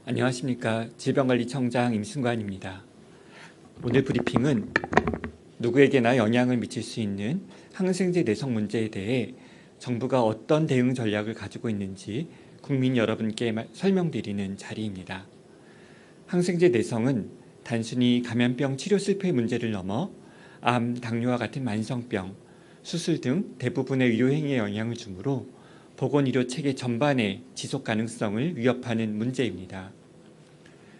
안녕하십니까. 질병관리청장 임승관입니다. 오늘 브리핑은 누구에게나 영향을 미칠 수 있는 항생제 내성 문제에 대해 정부가 어떤 대응 전략을 가지고 있는지 국민 여러분께 설명드리는 자리입니다. 항생제 내성은 단순히 감염병 치료 실패 문제를 넘어 암, 당뇨와 같은 만성병, 수술 등 대부분의 의료 행위에 영향을 주므로 보건의료 체계 전반의 지속 가능성을 위협하는 문제입니다.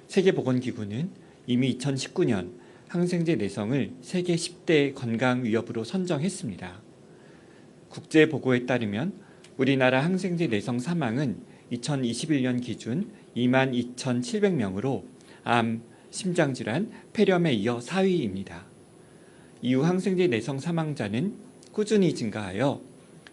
세계보건기구는 이미 2019년 항생제 내성을 세계 10대 건강 위협으로 선정했습니다. 국제보고에 따르면 우리나라 항생제 내성 사망은 2021년 기준 22,700명으로 암, 심장질환, 폐렴에 이어 4위입니다. 이후 항생제 내성 사망자는 꾸준히 증가하여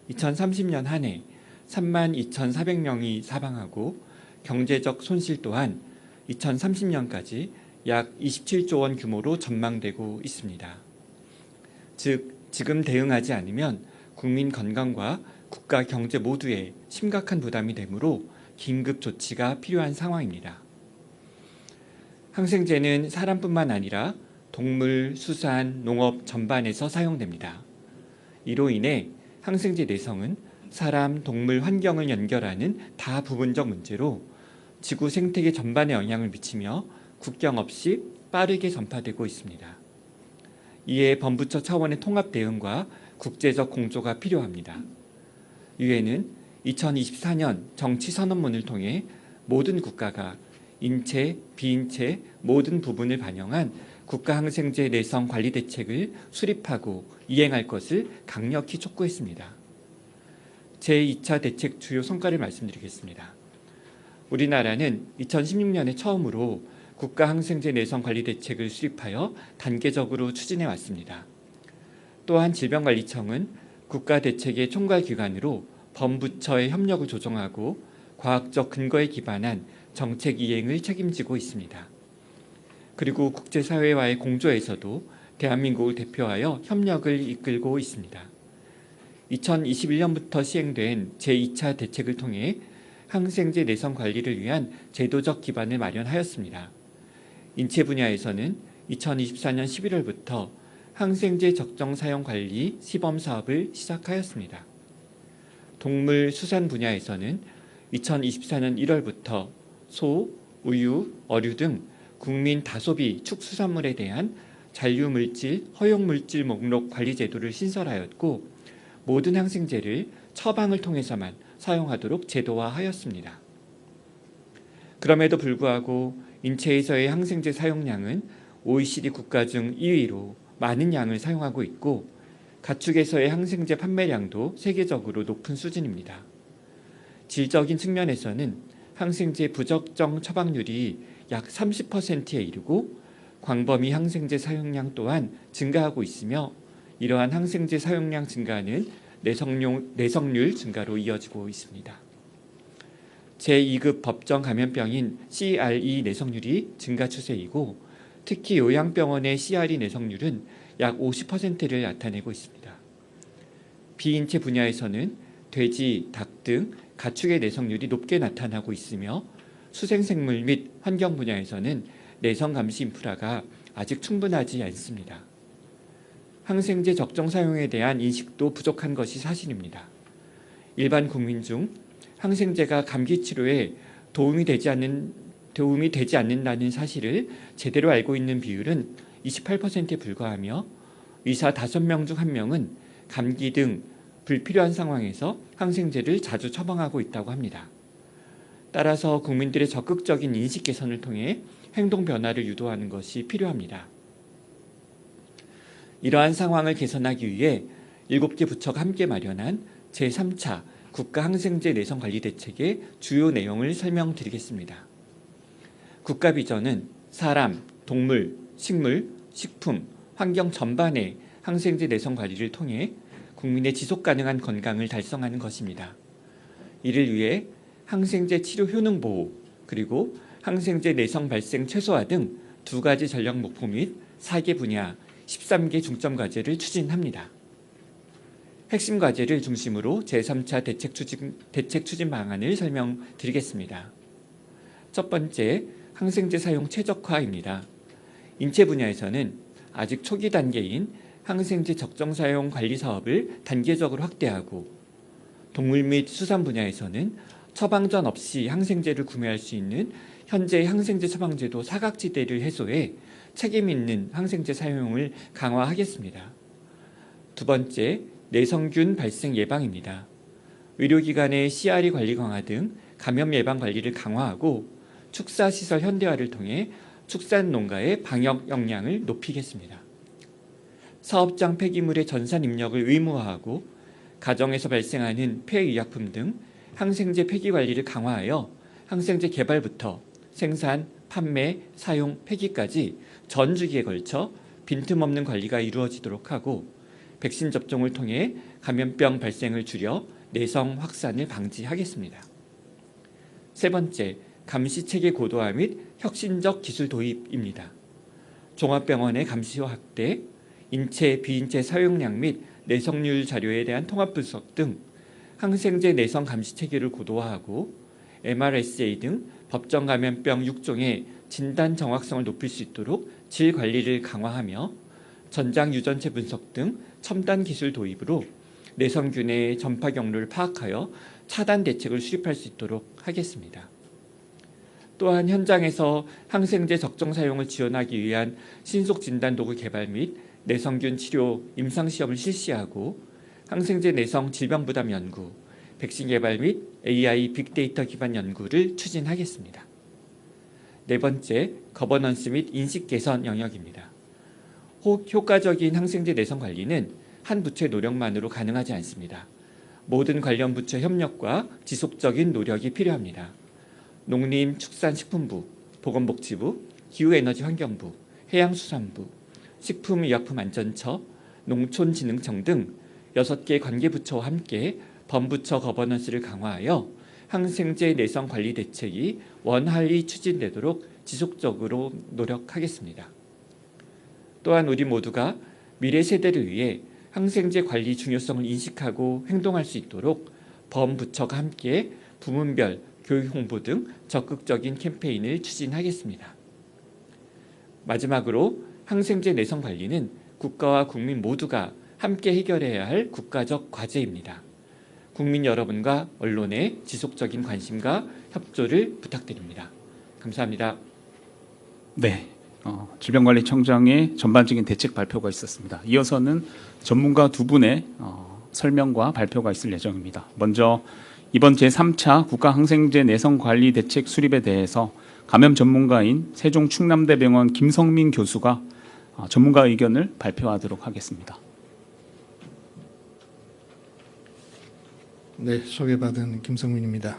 2030년 한 해 32,400명이 사망하고 경제적 손실 또한 2030년까지 약 27조 원 규모로 전망되고 있습니다. 즉, 지금 대응하지 않으면 국민 건강과 국가 경제 모두에 심각한 부담이 되므로 긴급 조치가 필요한 상황입니다. 항생제는 사람뿐만 아니라 동물, 수산, 농업 전반에서 사용됩니다. 이로 인해 항생제 내성은 사람, 동물, 환경을 연결하는 다부분적 문제로 지구 생태계 전반에 영향을 미치며 국경 없이 빠르게 전파되고 있습니다. 이에 범부처 차원의 통합 대응과 국제적 공조가 필요합니다. 유엔은 2024년 정치 선언문을 통해 모든 국가가 인체, 비인체 모든 부분을 반영한 국가 항생제 내성 관리 대책을 수립하고 이행할 것을 강력히 촉구했습니다. 제2차 대책 주요 성과를 말씀드리겠습니다. 우리나라는 2016년에 처음으로 국가 항생제 내성 관리 대책을 수립하여 단계적으로 추진해 왔습니다. 또한 질병관리청은 국가 대책의 총괄 기관으로 범부처의 협력을 조정하고 과학적 근거에 기반한 정책 이행을 책임지고 있습니다. 그리고 국제사회와의 공조에서도 대한민국을 대표하여 협력을 이끌고 있습니다. 2021년부터 시행된 제2차 대책을 통해 항생제 내성 관리를 위한 제도적 기반을 마련하였습니다. 인체 분야에서는 2024년 11월부터 항생제 적정 사용 관리 시범 사업을 시작하였습니다. 동물 수산 분야에서는 2024년 1월부터 소, 우유, 어류 등 국민 다소비 축수산물에 대한 잔류물질, 허용물질 목록 관리 제도를 신설하였고 모든 항생제를 처방을 통해서만 사용하도록 제도화하였습니다. 그럼에도 불구하고 인체에서의 항생제 사용량은 OECD 국가 중 2위로 많은 양을 사용하고 있고 가축에서의 항생제 판매량도 세계적으로 높은 수준입니다. 질적인 측면에서는 항생제 부적정 처방률이 약 30%에 이르고 광범위 항생제 사용량 또한 증가하고 있으며 이러한 항생제 사용량 증가는 내성률 증가로 이어지고 있습니다. 제2급 법정 감염병인 CRE 내성률이 증가 추세이고 특히 요양병원의 CRE 내성률은 약 50%를 나타내고 있습니다. 비인체 분야에서는 돼지, 닭 등 가축의 내성률이 높게 나타나고 있으며 수생생물 및 환경 분야에서는 내성 감시 인프라가 아직 충분하지 않습니다. 항생제 적정 사용에 대한 인식도 부족한 것이 사실입니다. 일반 국민 중 항생제가 감기 치료에 도움이 되지 않는다는 사실을 제대로 알고 있는 비율은 28%에 불과하며 의사 5명 중 1명은 감기 등 불필요한 상황에서 항생제를 자주 처방하고 있다고 합니다. 따라서 국민들의 적극적인 인식 개선을 통해 행동 변화를 유도하는 것이 필요합니다. 이러한 상황을 개선하기 위해 7개 부처가 함께 마련한 제3차 국가 항생제 내성 관리 대책의 주요 내용을 설명드리겠습니다. 국가 비전은 사람, 동물, 식물, 식품, 환경 전반의 항생제 내성 관리를 통해 국민의 지속 가능한 건강을 달성하는 것입니다. 이를 위해 항생제 치료 효능 보호, 그리고 항생제 내성 발생 최소화 등 2가지 전략 목표 및 4개 분야 13개 중점 과제를 추진합니다. 핵심 과제를 중심으로 제3차 대책 추진 방안을 설명드리겠습니다. 첫 번째, 항생제 사용 최적화입니다. 인체 분야에서는 아직 초기 단계인 항생제 적정 사용 관리 사업을 단계적으로 확대하고, 동물 및 수산 분야에서는 처방전 없이 항생제를 구매할 수 있는 현재 항생제 처방제도 사각지대를 해소해 책임 있는 항생제 사용을 강화하겠습니다. 두 번째, 내성균 발생 예방입니다. 의료기관의 CRE 관리 강화 등 감염 예방 관리를 강화하고 축사시설 현대화를 통해 축산 농가의 방역 역량을 높이겠습니다. 사업장 폐기물의 전산 입력을 의무화하고 가정에서 발생하는 폐의약품 등 항생제 폐기 관리를 강화하여 항생제 개발부터 생산, 판매, 사용, 폐기까지 전 주기에 걸쳐 빈틈없는 관리가 이루어지도록 하고, 백신 접종을 통해 감염병 발생을 줄여 내성 확산을 방지하겠습니다. 세 번째, 감시체계 고도화 및 혁신적 기술 도입입니다. 종합병원의 감시화 확대, 인체, 비인체 사용량 및 내성률 자료에 대한 통합 분석 등 항생제 내성 감시 체계를 고도화하고 MRSA 등 법정 감염병 6종의 진단 정확성을 높일 수 있도록 질 관리를 강화하며 전장 유전체 분석 등 첨단 기술 도입으로 내성균의 전파 경로를 파악하여 차단 대책을 수립할 수 있도록 하겠습니다. 또한 현장에서 항생제 적정 사용을 지원하기 위한 신속 진단 도구 개발 및 내성균 치료 임상시험을 실시하고 항생제 내성 질병 부담 연구, 백신 개발 및 AI 빅데이터 기반 연구를 추진하겠습니다. 네 번째, 거버넌스 및 인식 개선 영역입니다. 효과적인 항생제 내성 관리는 한 부처의 노력만으로 가능하지 않습니다. 모든 관련 부처 협력과 지속적인 노력이 필요합니다. 농림축산식품부, 보건복지부, 기후에너지환경부, 해양수산부, 식품의약품안전처, 농촌진흥청 등 6개 관계부처와 함께 범부처 거버넌스를 강화하여 항생제 내성 관리 대책이 원활히 추진되도록 지속적으로 노력하겠습니다. 또한 우리 모두가 미래 세대를 위해 항생제 관리 중요성을 인식하고 행동할 수 있도록 범부처가 함께 부문별 교육 홍보 등 적극적인 캠페인을 추진하겠습니다. 마지막으로 항생제 내성 관리는 국가와 국민 모두가 함께 해결해야 할 국가적 과제입니다. 국민 여러분과 언론의 지속적인 관심과 협조를 부탁드립니다. 감사합니다. 네, 질병관리청장의 전반적인 대책 발표가 있었습니다. 이어서는 전문가 두 분의 설명과 발표가 있을 예정입니다. 먼저 이번 제3차 국가항생제 내성관리 대책 수립에 대해서 감염 전문가인 세종 충남대병원 김성민 교수가 전문가 의견을 발표하도록 하겠습니다. 네, 소개받은 김성민입니다.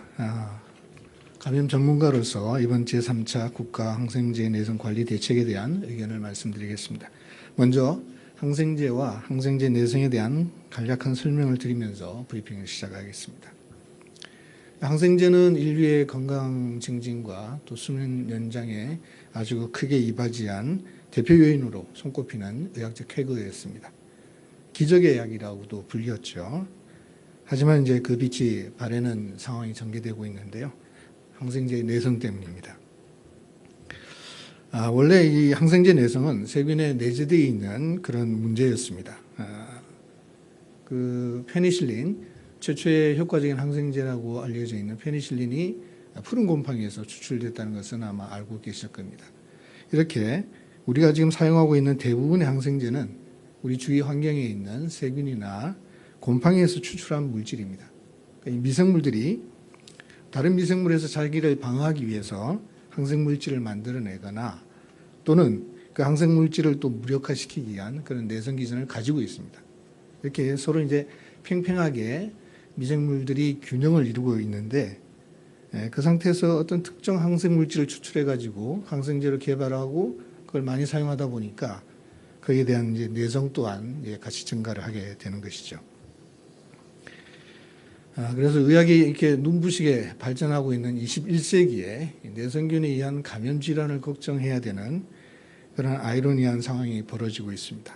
감염 전문가로서 이번 제3차 국가항생제 내성관리 대책에 대한 의견을 말씀드리겠습니다. 먼저 항생제와 항생제 내성에 대한 간략한 설명을 드리면서 브리핑을 시작하겠습니다. 항생제는 인류의 건강 증진과 또 수명 연장에 아주 크게 이바지한 대표 요인으로 손꼽히는 의학적 쾌거였습니다. 기적의 약이라고도 불렸죠. 하지만 이제 그 빛이 바래는 상황이 전개되고 있는데요. 항생제의 내성 때문입니다. 원래 이 항생제 내성은 세균에 내재되어 있는 그런 문제였습니다. 그 페니실린, 최초의 효과적인 항생제라고 알려져 있는 페니실린이 푸른 곰팡이에서 추출됐다는 것은 아마 알고 계실 겁니다. 이렇게 우리가 지금 사용하고 있는 대부분의 항생제는 우리 주위 환경에 있는 세균이나 곰팡이에서 추출한 물질입니다. 이 미생물들이 다른 미생물에서 자기를 방어하기 위해서 항생물질을 만들어내거나 또는 그 항생물질을 또 무력화시키기 위한 그런 내성 기전을 가지고 있습니다. 이렇게 서로 이제 팽팽하게 미생물들이 균형을 이루고 있는데, 그 상태에서 어떤 특정 항생물질을 추출해가지고 항생제를 개발하고 그걸 많이 사용하다 보니까 거기에 대한 이제 내성 또한 같이 증가를 하게 되는 것이죠. 그래서 의학이 이렇게 눈부시게 발전하고 있는 21세기에 내성균에 의한 감염 질환을 걱정해야 되는 그런 아이러니한 상황이 벌어지고 있습니다.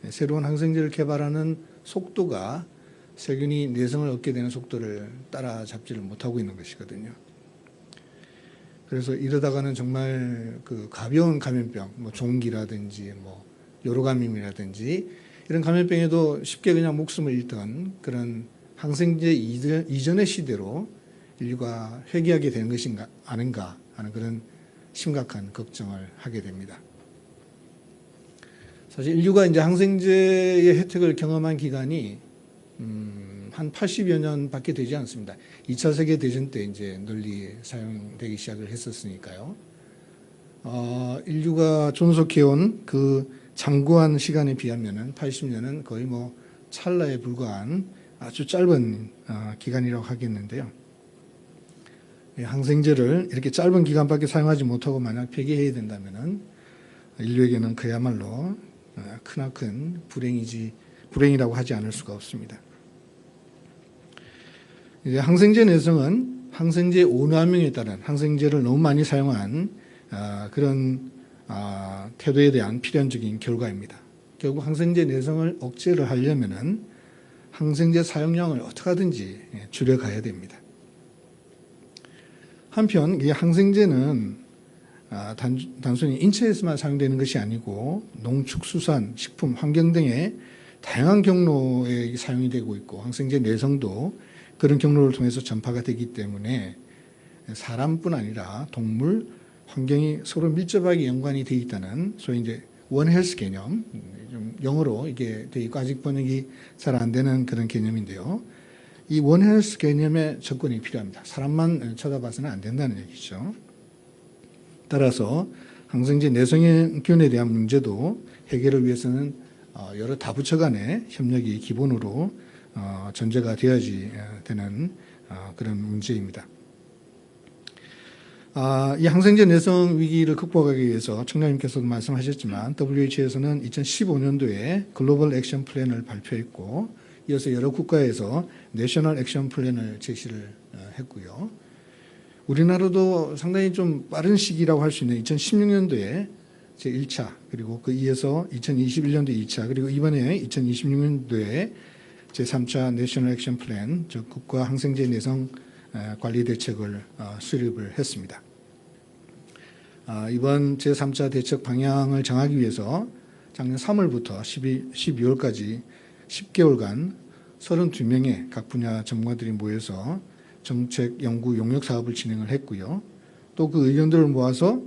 새로운 항생제를 개발하는 속도가 세균이 내성을 얻게 되는 속도를 따라잡지를 못하고 있는 것이거든요. 그래서 이러다가는 정말 그 가벼운 감염병, 뭐 종기라든지 뭐 요로감염이라든지 이런 감염병에도 쉽게 그냥 목숨을 잃던 그런 항생제 이전의 시대로 인류가 회귀하게 되는 것인가 아닌가 하는 그런 심각한 걱정을 하게 됩니다. 사실 인류가 이제 항생제의 혜택을 경험한 기간이 한 80여 년밖에 되지 않습니다. 2차 세계 대전 때 이제 널리 사용되기 시작을 했었으니까요. 인류가 존속해온 그 장구한 시간에 비하면은 80년은 거의 뭐 찰나에 불과한 아주 짧은 기간이라고 하겠는데요. 항생제를 이렇게 짧은 기간밖에 사용하지 못하고 만약 폐기해야 된다면은 인류에게는 그야말로 크나큰 불행이라고 하지 않을 수가 없습니다. 이제 항생제 내성은 항생제 온화명에 따른 항생제를 너무 많이 사용한 그런 태도에 대한 필연적인 결과입니다. 결국 항생제 내성을 억제를 하려면은 항생제 사용량을 어떻게 하든지 줄여가야 됩니다. 한편 이 항생제는 단순히 인체에서만 사용되는 것이 아니고 농축수산, 식품, 환경 등의 다양한 경로에 사용이 되고 있고 항생제 내성도 그런 경로를 통해서 전파가 되기 때문에 사람뿐 아니라 동물, 환경이 서로 밀접하게 연관이 되어 있다는 소위 이제 원헬스 개념, 좀 영어로 이게 되어 있고 아직 번역이 잘 안 되는 그런 개념인데요. 이 원헬스 개념의 접근이 필요합니다. 사람만 쳐다봐서는 안 된다는 얘기죠. 따라서 항생제 내성균에 대한 문제도 해결을 위해서는 여러 다부처 간의 협력이 기본으로 전제가 되어야지 되는 그런 문제입니다. 이 항생제 내성 위기를 극복하기 위해서 청장님께서도 말씀하셨지만 WHO에서는 2015년도에 글로벌 액션 플랜을 발표했고 이어서 여러 국가에서 내셔널 액션 플랜을 제시를 했고요. 우리나라도 상당히 좀 빠른 시기라고 할 수 있는 2016년도에 제1차 그리고 그 이어서 2021년도 2차 그리고 이번에 2026년도에 제3차 내셔널 액션 플랜 즉 국가 항생제 내성 관리 대책을 수립을 했습니다. 이번 제3차 대책 방향을 정하기 위해서 작년 3월부터 12월까지 10개월간 32명의 각 분야 전문가들이 모여서 정책 연구 용역 사업을 진행을 했고요. 또 그 의견들을 모아서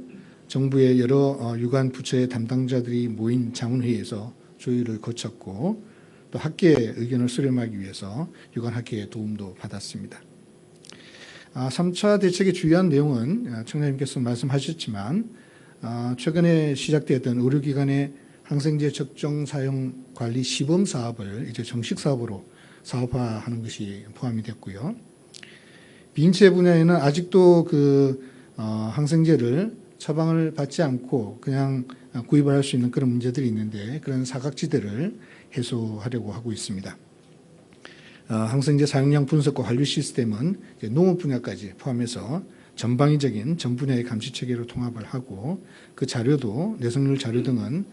정부의 여러 유관 부처의 담당자들이 모인 자문회의에서 조율을 거쳤고 또 학계의 의견을 수렴하기 위해서 유관 학계의 도움도 받았습니다. 3차 대책의 주요한 내용은 청장님께서 말씀하셨지만 최근에 시작되었던 의료기관의 항생제 적정 사용 관리 시범 사업을 이제 정식 사업으로 사업화하는 것이 포함이 됐고요. 비인체 분야에는 아직도 그 항생제를 처방을 받지 않고 그냥 구입을 할 수 있는 그런 문제들이 있는데 그런 사각지대를 해소하려고 하고 있습니다. 항생제 사용량 분석과 관리 시스템은 농업 분야까지 포함해서 전방위적인 전 분야의 감시 체계로 통합을 하고 그 자료도 내성률 자료 등은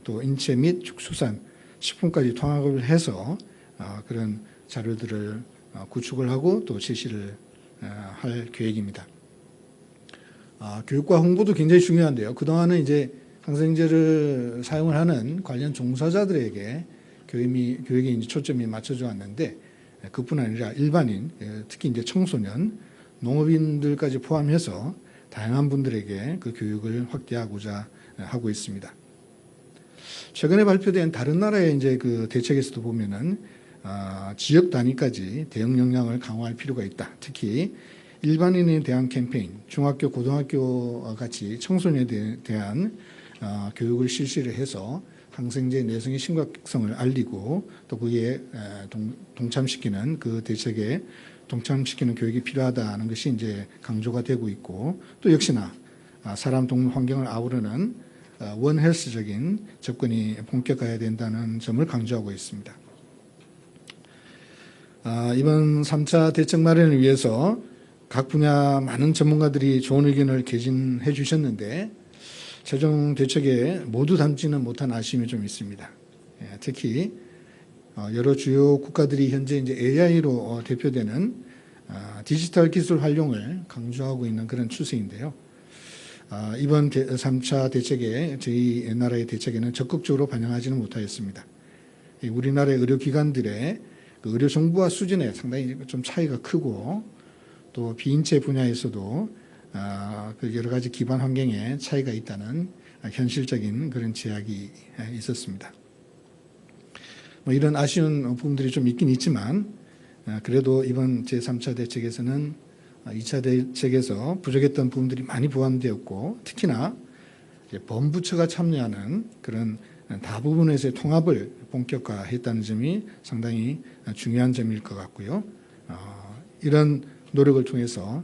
또 인체 및 축수산, 식품까지 통합을 해서 그런 자료들을 구축을 하고 또 제시를 할 계획입니다. 교육과 홍보도 굉장히 중요한데요. 그동안은 이제 항생제를 사용을 하는 관련 종사자들에게 교육에 이제 초점이 맞춰져 왔는데 그뿐 아니라 일반인, 특히 이제 청소년, 농업인들까지 포함해서 다양한 분들에게 그 교육을 확대하고자 하고 있습니다. 최근에 발표된 다른 나라의 이제 그 대책에서도 보면은 지역 단위까지 대응 역량을 강화할 필요가 있다. 특히 일반인에 대한 캠페인, 중학교, 고등학교 같이 청소년에 대한 교육을 실시를 해서 항생제 내성의 심각성을 알리고 또 그에 동참시키는 그 대책에 동참시키는 교육이 필요하다는 것이 이제 강조가 되고 있고 또 역시나 사람, 동물, 환경을 아우르는 원헬스적인 접근이 본격화해야 된다는 점을 강조하고 있습니다. 이번 3차 대책 마련을 위해서 각 분야 많은 전문가들이 좋은 의견을 개진해 주셨는데 최종 대책에 모두 담지는 못한 아쉬움이 좀 있습니다. 특히 여러 주요 국가들이 현재 이제 AI로 대표되는 디지털 기술 활용을 강조하고 있는 그런 추세인데요. 이번 3차 대책에 저희 나라의 대책에는 적극적으로 반영하지는 못하였습니다. 우리나라의 의료기관들의 그 의료 정보화 수준에 상당히 좀 차이가 크고 또 비인체 분야에서도 그 여러 가지 기반 환경에 차이가 있다는 현실적인 그런 제약이 있었습니다. 뭐 이런 아쉬운 부분들이 좀 있긴 있지만 그래도 이번 제3차 대책에서는 2차 대책에서 부족했던 부분들이 많이 보완되었고 특히나 범부처가 참여하는 그런 다부분에서의 통합을 본격화했다는 점이 상당히 중요한 점일 것 같고요. 이런 노력을 통해서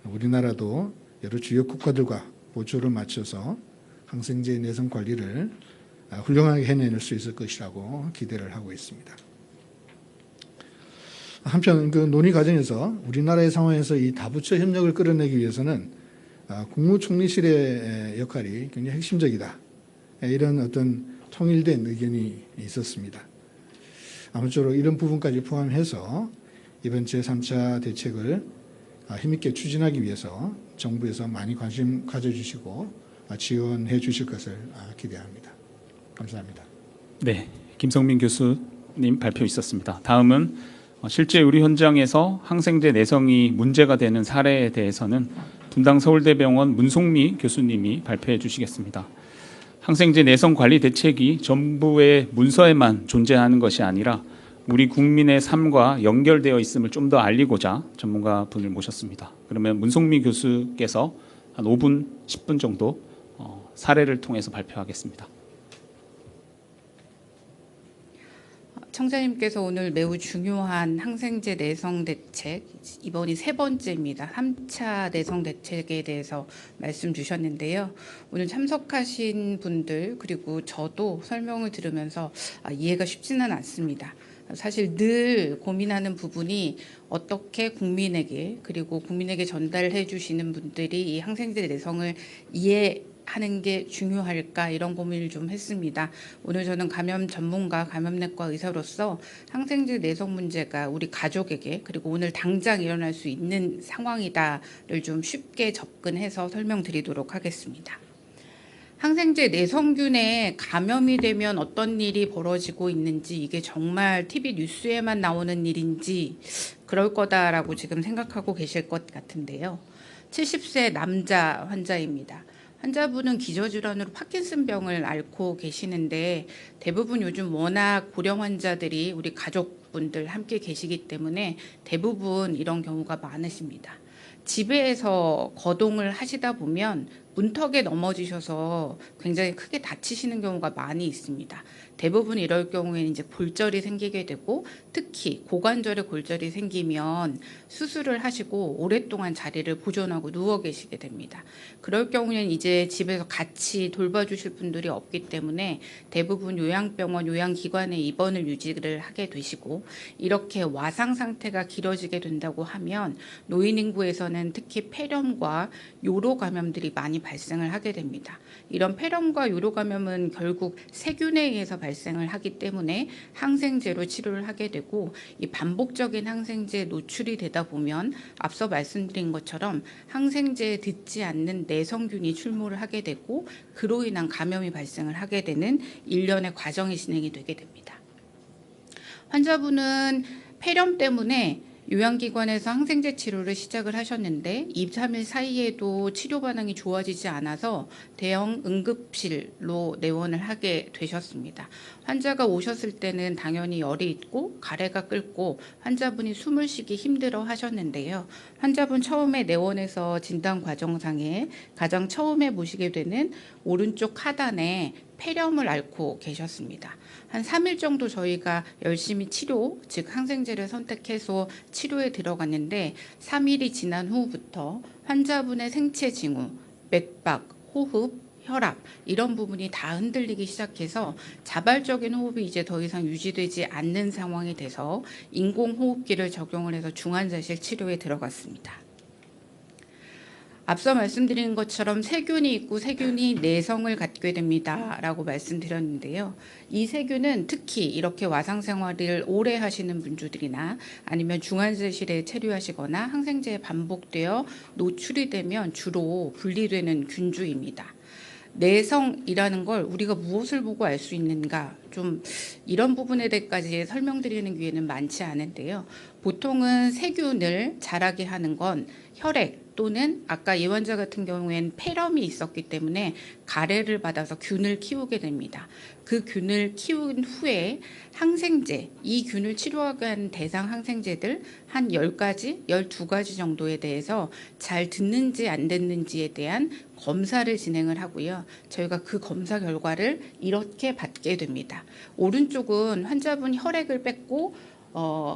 우리나라도 여러 주요 국가들과 보조를 맞춰서 항생제 내성 관리를 훌륭하게 해낼 수 있을 것이라고 기대를 하고 있습니다. 한편 그 논의 과정에서 우리나라의 상황에서 이 다부처 협력을 끌어내기 위해서는 국무총리실의 역할이 굉장히 핵심적이다. 이런 어떤 통일된 의견이 있었습니다. 아무쪼록 이런 부분까지 포함해서 이번 제3차 대책을 힘있게 추진하기 위해서 정부에서 많이 관심 가져주시고 지원해 주실 것을 기대합니다. 감사합니다. 네, 김성민 교수님 발표 있었습니다. 다음은 실제 의료 현장에서 항생제 내성이 문제가 되는 사례에 대해서는 분당 서울대병원 문송미 교수님이 발표해 주시겠습니다. 항생제 내성 관리 대책이 정부의 문서에만 존재하는 것이 아니라 우리 국민의 삶과 연결되어 있음을 좀 더 알리고자 전문가 분을 모셨습니다. 그러면 문송미 교수께서 한 5분, 10분 정도 사례를 통해서 발표하겠습니다. 청자님께서 오늘 매우 중요한 항생제 내성 대책, 이번이 3번째입니다. 3차 내성 대책에 대해서 말씀 주셨는데요. 오늘 참석하신 분들 그리고 저도 설명을 들으면서 이해가 쉽지는 않습니다. 사실 늘 고민하는 부분이 어떻게 국민에게 그리고 국민에게 전달해 주시는 분들이 이 항생제 내성을 이해하는 게 중요할까 이런 고민을 좀 했습니다. 오늘 저는 감염 전문가, 감염내과 의사로서 항생제 내성 문제가 우리 가족에게 그리고 오늘 당장 일어날 수 있는 상황이다를 좀 쉽게 접근해서 설명드리도록 하겠습니다. 항생제 내성균에 감염이 되면 어떤 일이 벌어지고 있는지 이게 정말 TV 뉴스에만 나오는 일인지 그럴 거다라고 지금 생각하고 계실 것 같은데요. 70세 남자 환자입니다. 환자분은 기저질환으로 파킨슨병을 앓고 계시는데 대부분 요즘 워낙 고령 환자들이 우리 가족분들 함께 계시기 때문에 대부분 이런 경우가 많으십니다. 집에서 거동을 하시다 보면 문턱에 넘어지셔서 굉장히 크게 다치시는 경우가 많이 있습니다. 대부분 이럴 경우에는 이제 골절이 생기게 되고 특히 고관절에 골절이 생기면 수술을 하시고 오랫동안 자리를 보존하고 누워 계시게 됩니다. 그럴 경우에는 이제 집에서 같이 돌봐주실 분들이 없기 때문에 대부분 요양병원, 요양기관에 입원을 유지를 하게 되시고 이렇게 와상 상태가 길어지게 된다고 하면 노인 인구에서는 특히 폐렴과 요로 감염들이 많이 발생을 하게 됩니다. 이런 폐렴과 요로 감염은 결국 세균에 의해서 발생을 하기 때문에 항생제로 치료를 하게 되고 이 반복적인 항생제에 노출이 되다 보면 앞서 말씀드린 것처럼 항생제에 듣지 않는 내성균이 출몰을 하게 되고 그로 인한 감염이 발생을 하게 되는 일련의 과정이 진행이 되게 됩니다. 환자분은 폐렴 때문에 요양기관에서 항생제 치료를 시작을 하셨는데 2, 3일 사이에도 치료 반응이 좋아지지 않아서 대형 응급실로 내원을 하게 되셨습니다. 환자가 오셨을 때는 당연히 열이 있고 가래가 끓고 환자분이 숨을 쉬기 힘들어 하셨는데요. 환자분 처음에 내원해서 진단 과정상에 가장 처음에 보시게 되는 오른쪽 하단에 폐렴을 앓고 계셨습니다. 한 3일 정도 저희가 열심히 치료, 즉 항생제를 선택해서 치료에 들어갔는데 3일이 지난 후부터 환자분의 생체 징후, 맥박, 호흡, 혈압 이런 부분이 다 흔들리기 시작해서 자발적인 호흡이 이제 더 이상 유지되지 않는 상황이 돼서 인공호흡기를 적용을 해서 중환자실 치료에 들어갔습니다. 앞서 말씀드린 것처럼 세균이 있고 세균이 내성을 갖게 됩니다라고 말씀드렸는데요. 이 세균은 특히 이렇게 와상 생활을 오래 하시는 분들이나 아니면 중환자실에 체류하시거나 항생제에 반복되어 노출이 되면 주로 분리되는 균주입니다. 내성이라는 걸 우리가 무엇을 보고 알 수 있는가, 좀 이런 부분에 대해까지 설명드리는 기회는 많지 않은데요. 보통은 세균을 자라게 하는 건 혈액 또는 아까 이 환자 같은 경우에는 폐렴이 있었기 때문에 가래를 받아서 균을 키우게 됩니다. 그 균을 키운 후에 항생제, 이 균을 치료하게 하는 대상 항생제들 한 10가지, 12가지 정도에 대해서 잘 듣는지 안 듣는지에 대한 검사를 진행을 하고요. 저희가 그 검사 결과를 이렇게 받게 됩니다. 오른쪽은 환자분 혈액을 뺐고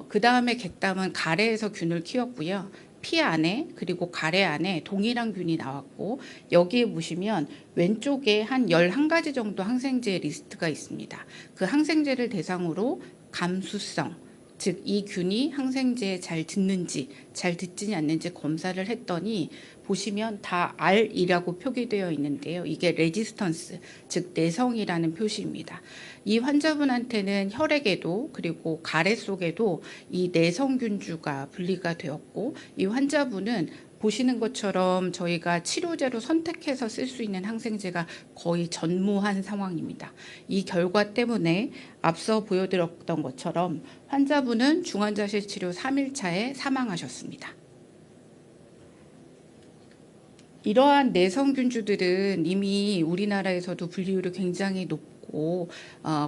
그 다음에 객담은 가래에서 균을 키웠고요. 피 안에 그리고 가래 안에 동일한 균이 나왔고 여기에 보시면 왼쪽에 한 11가지 정도 항생제 리스트가 있습니다. 그 항생제를 대상으로 감수성, 즉 이 균이 항생제에 잘 듣는지 잘 듣지 않는지 검사를 했더니 보시면 다 R이라고 표기되어 있는데요. 이게 레지스턴스, 즉 내성이라는 표시입니다. 이 환자분한테는 혈액에도 그리고 가래 속에도 이 내성균주가 분리가 되었고 이 환자분은 보시는 것처럼 저희가 치료제로 선택해서 쓸 수 있는 항생제가 거의 전무한 상황입니다. 이 결과 때문에 앞서 보여드렸던 것처럼 환자분은 중환자실 치료 3일차에 사망하셨습니다. 이러한 내성균주들은 이미 우리나라에서도 분리율이 굉장히 높고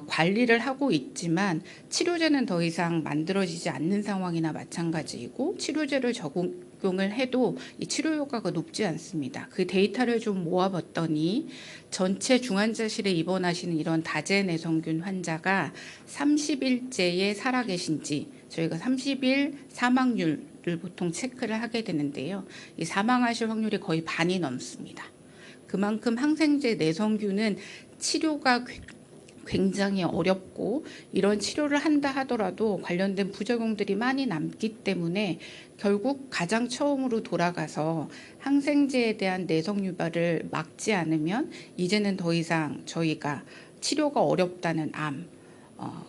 관리를 하고 있지만 치료제는 더 이상 만들어지지 않는 상황이나 마찬가지이고 치료제를 적용을 해도 이 치료 효과가 높지 않습니다. 그 데이터를 좀 모아봤더니 전체 중환자실에 입원하시는 이런 다제 내성균 환자가 30일째에 살아계신지 저희가 30일 사망률을 보통 체크를 하게 되는데요. 이 사망하실 확률이 거의 반이 넘습니다. 그만큼 항생제 내성균은 치료가 굉장히 어렵고 이런 치료를 한다 하더라도 관련된 부작용들이 많이 남기 때문에 결국 가장 처음으로 돌아가서 항생제에 대한 내성 유발을 막지 않으면 이제는 더 이상 저희가 치료가 어렵다는 암,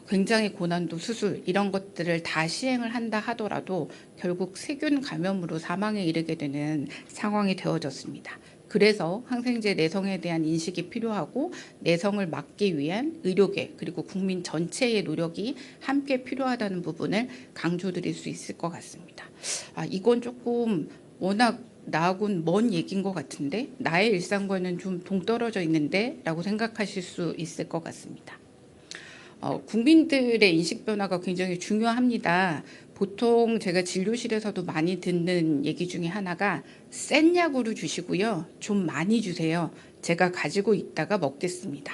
굉장히 고난도 수술 이런 것들을 다 시행을 한다 하더라도 결국 세균 감염으로 사망에 이르게 되는 상황이 되어졌습니다. 그래서 항생제 내성에 대한 인식이 필요하고 내성을 막기 위한 의료계 그리고 국민 전체의 노력이 함께 필요하다는 부분을 강조드릴 수 있을 것 같습니다. 이건 조금 워낙 나하고는 먼 얘기인 것 같은데 나의 일상과는 좀 동떨어져 있는데 라고 생각하실 수 있을 것 같습니다. 국민들의 인식 변화가 굉장히 중요합니다. 보통 제가 진료실에서도 많이 듣는 얘기 중에 하나가 센 약으로 주시고요. 좀 많이 주세요. 제가 가지고 있다가 먹겠습니다.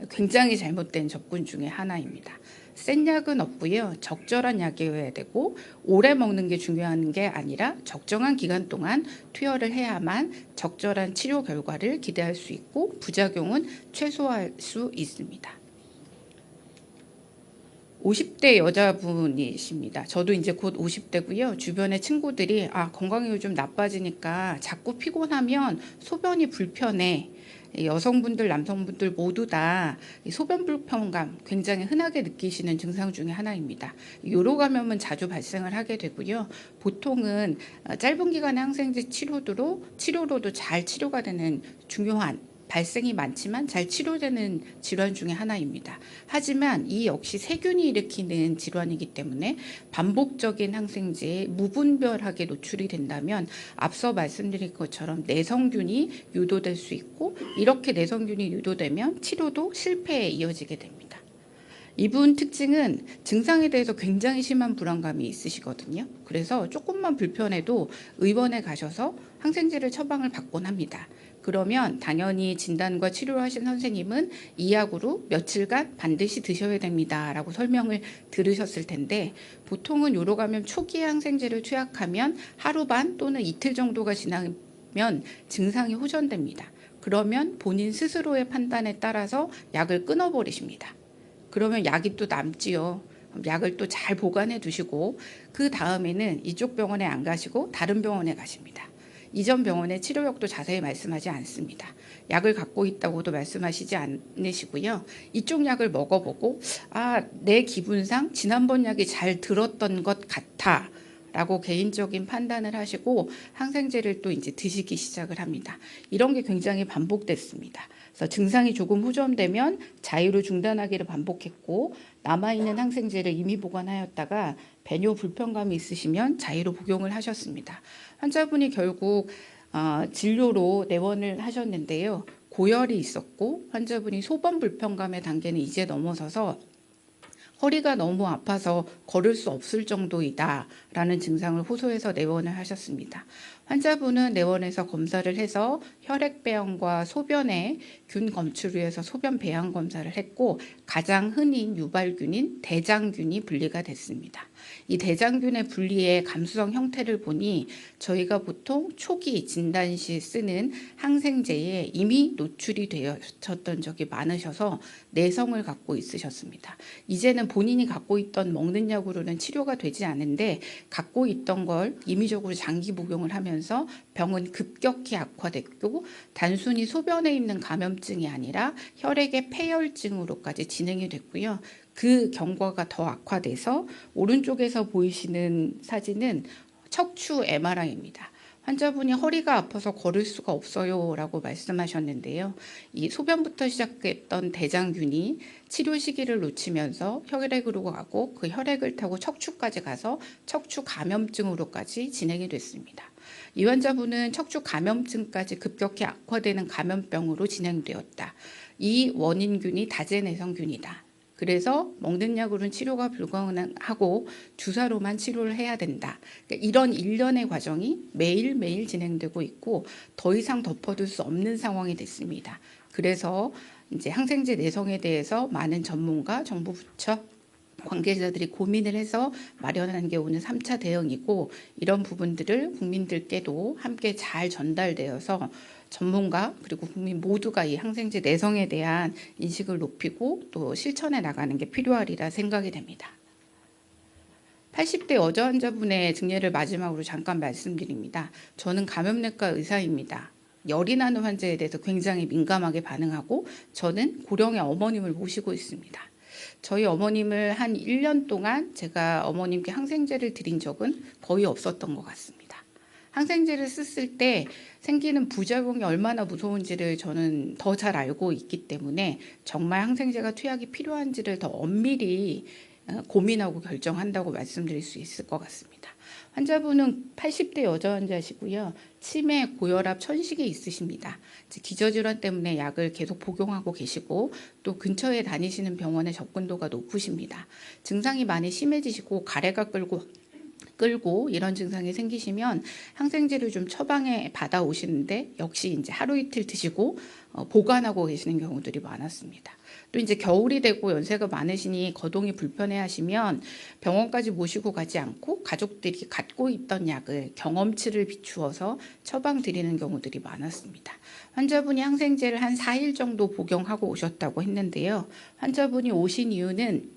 굉장히 잘못된 접근 중에 하나입니다. 센 약은 없고요. 적절한 약이어야 되고 오래 먹는 게 중요한 게 아니라 적정한 기간 동안 투여를 해야만 적절한 치료 결과를 기대할 수 있고 부작용은 최소화할 수 있습니다. 50대 여자분이십니다. 저도 이제 곧 50대고요. 주변의 친구들이 건강이 요즘 나빠지니까 자꾸 피곤하면 소변이 불편해. 여성분들, 남성분들 모두 다 소변 불편감 굉장히 흔하게 느끼시는 증상 중에 하나입니다. 요로 감염은 자주 발생을 하게 되고요. 보통은 짧은 기간의 항생제 치료로도 잘 치료가 되는 중요한 발생이 많지만 잘 치료되는 질환 중에 하나입니다. 하지만 이 역시 세균이 일으키는 질환이기 때문에 반복적인 항생제에 무분별하게 노출이 된다면 앞서 말씀드린 것처럼 내성균이 유도될 수 있고 이렇게 내성균이 유도되면 치료도 실패에 이어지게 됩니다. 이분 특징은 증상에 대해서 굉장히 심한 불안감이 있으시거든요. 그래서 조금만 불편해도 의원에 가셔서 항생제를 처방을 받곤 합니다. 그러면 당연히 진단과 치료를 하신 선생님은 이 약으로 며칠간 반드시 드셔야 됩니다 라고 설명을 들으셨을 텐데 보통은 요로 감염 초기에 항생제를 투약하면 하루 반 또는 이틀 정도가 지나면 증상이 호전됩니다. 그러면 본인 스스로의 판단에 따라서 약을 끊어버리십니다. 그러면 약이 또 남지요. 약을 또 잘 보관해 두시고 그 다음에는 이쪽 병원에 안 가시고 다른 병원에 가십니다. 이전 병원의 치료력도 자세히 말씀하지 않습니다. 약을 갖고 있다고도 말씀하시지 않으시고요. 이쪽 약을 먹어보고 내 기분상 지난번 약이 잘 들었던 것 같아 라고 개인적인 판단을 하시고 항생제를 또 이제 드시기 시작을 합니다. 이런 게 굉장히 반복됐습니다. 그래서 증상이 조금 호전되면 자유로 중단하기를 반복했고, 남아있는 항생제를 임의 보관하였다가 배뇨 불편감이 있으시면 자유로 복용을 하셨습니다. 환자분이 결국 진료로 내원을 하셨는데요. 고열이 있었고 환자분이 소변 불편감의 단계는 이제 넘어서서 허리가 너무 아파서 걸을 수 없을 정도이다라는 증상을 호소해서 내원을 하셨습니다. 환자분은 내원에서 검사를 해서 혈액 배양과 소변의 균 검출을 위해서 소변 배양 검사를 했고, 가장 흔히 유발균인 대장균이 분리가 됐습니다. 이 대장균의 분리의 감수성 형태를 보니 저희가 보통 초기 진단 시 쓰는 항생제에 이미 노출이 되셨던 적이 많으셔서 내성을 갖고 있으셨습니다. 이제는 본인이 갖고 있던 먹는 약으로는 치료가 되지 않은데 갖고 있던 걸 임의적으로 장기 복용을 하면서 병은 급격히 악화됐고, 단순히 소변에 있는 감염증이 아니라 혈액의 폐혈증으로까지 진행이 됐고요. 그 경과가 더 악화돼서 오른쪽에서 보이시는 사진은 척추 MRI입니다. 환자분이 허리가 아파서 걸을 수가 없어요 라고 말씀하셨는데요. 이 소변부터 시작했던 대장균이 치료 시기를 놓치면서 혈액으로 가고 그 혈액을 타고 척추까지 가서 척추 감염증으로까지 진행이 됐습니다. 이 환자분은 척추 감염증까지 급격히 악화되는 감염병으로 진행되었다. 이 원인균이 다제내성균이다. 그래서 먹는 약으로는 치료가 불가능하고 주사로만 치료를 해야 된다. 그러니까 이런 일련의 과정이 매일매일 진행되고 있고 더 이상 덮어둘 수 없는 상황이 됐습니다. 그래서 이제 항생제 내성에 대해서 많은 전문가, 정부 부처 관계자들이 고민을 해서 마련한 게 오늘 3차 대응이고, 이런 부분들을 국민들께도 함께 잘 전달되어서 전문가 그리고 국민 모두가 이 항생제 내성에 대한 인식을 높이고 또 실천해 나가는 게 필요하리라 생각이 됩니다. 80대 여자 환자분의 증례를 마지막으로 잠깐 말씀드립니다. 저는 감염내과 의사입니다. 열이 나는 환자에 대해서 굉장히 민감하게 반응하고 저는 고령의 어머님을 모시고 있습니다. 저희 어머님을 한 1년 동안 제가 어머님께 항생제를 드린 적은 거의 없었던 것 같습니다. 항생제를 썼을 때 생기는 부작용이 얼마나 무서운지를 저는 더 잘 알고 있기 때문에 정말 항생제가 투약이 필요한지를 더 엄밀히 고민하고 결정한다고 말씀드릴 수 있을 것 같습니다. 환자분은 80대 여자 환자시고요. 치매, 고혈압, 천식이 있으십니다. 기저질환 때문에 약을 계속 복용하고 계시고 또 근처에 다니시는 병원의 접근도가 높으십니다. 증상이 많이 심해지시고 가래가 끌고 이런 증상이 생기시면 항생제를 좀 처방에 받아 오시는데 역시 이제 하루 이틀 드시고 보관하고 계시는 경우들이 많았습니다. 또 이제 겨울이 되고 연세가 많으시니 거동이 불편해하시면 병원까지 모시고 가지 않고 가족들이 갖고 있던 약을 경험치를 비추어서 처방 드리는 경우들이 많았습니다. 환자분이 항생제를 한 4일 정도 복용하고 오셨다고 했는데요. 환자분이 오신 이유는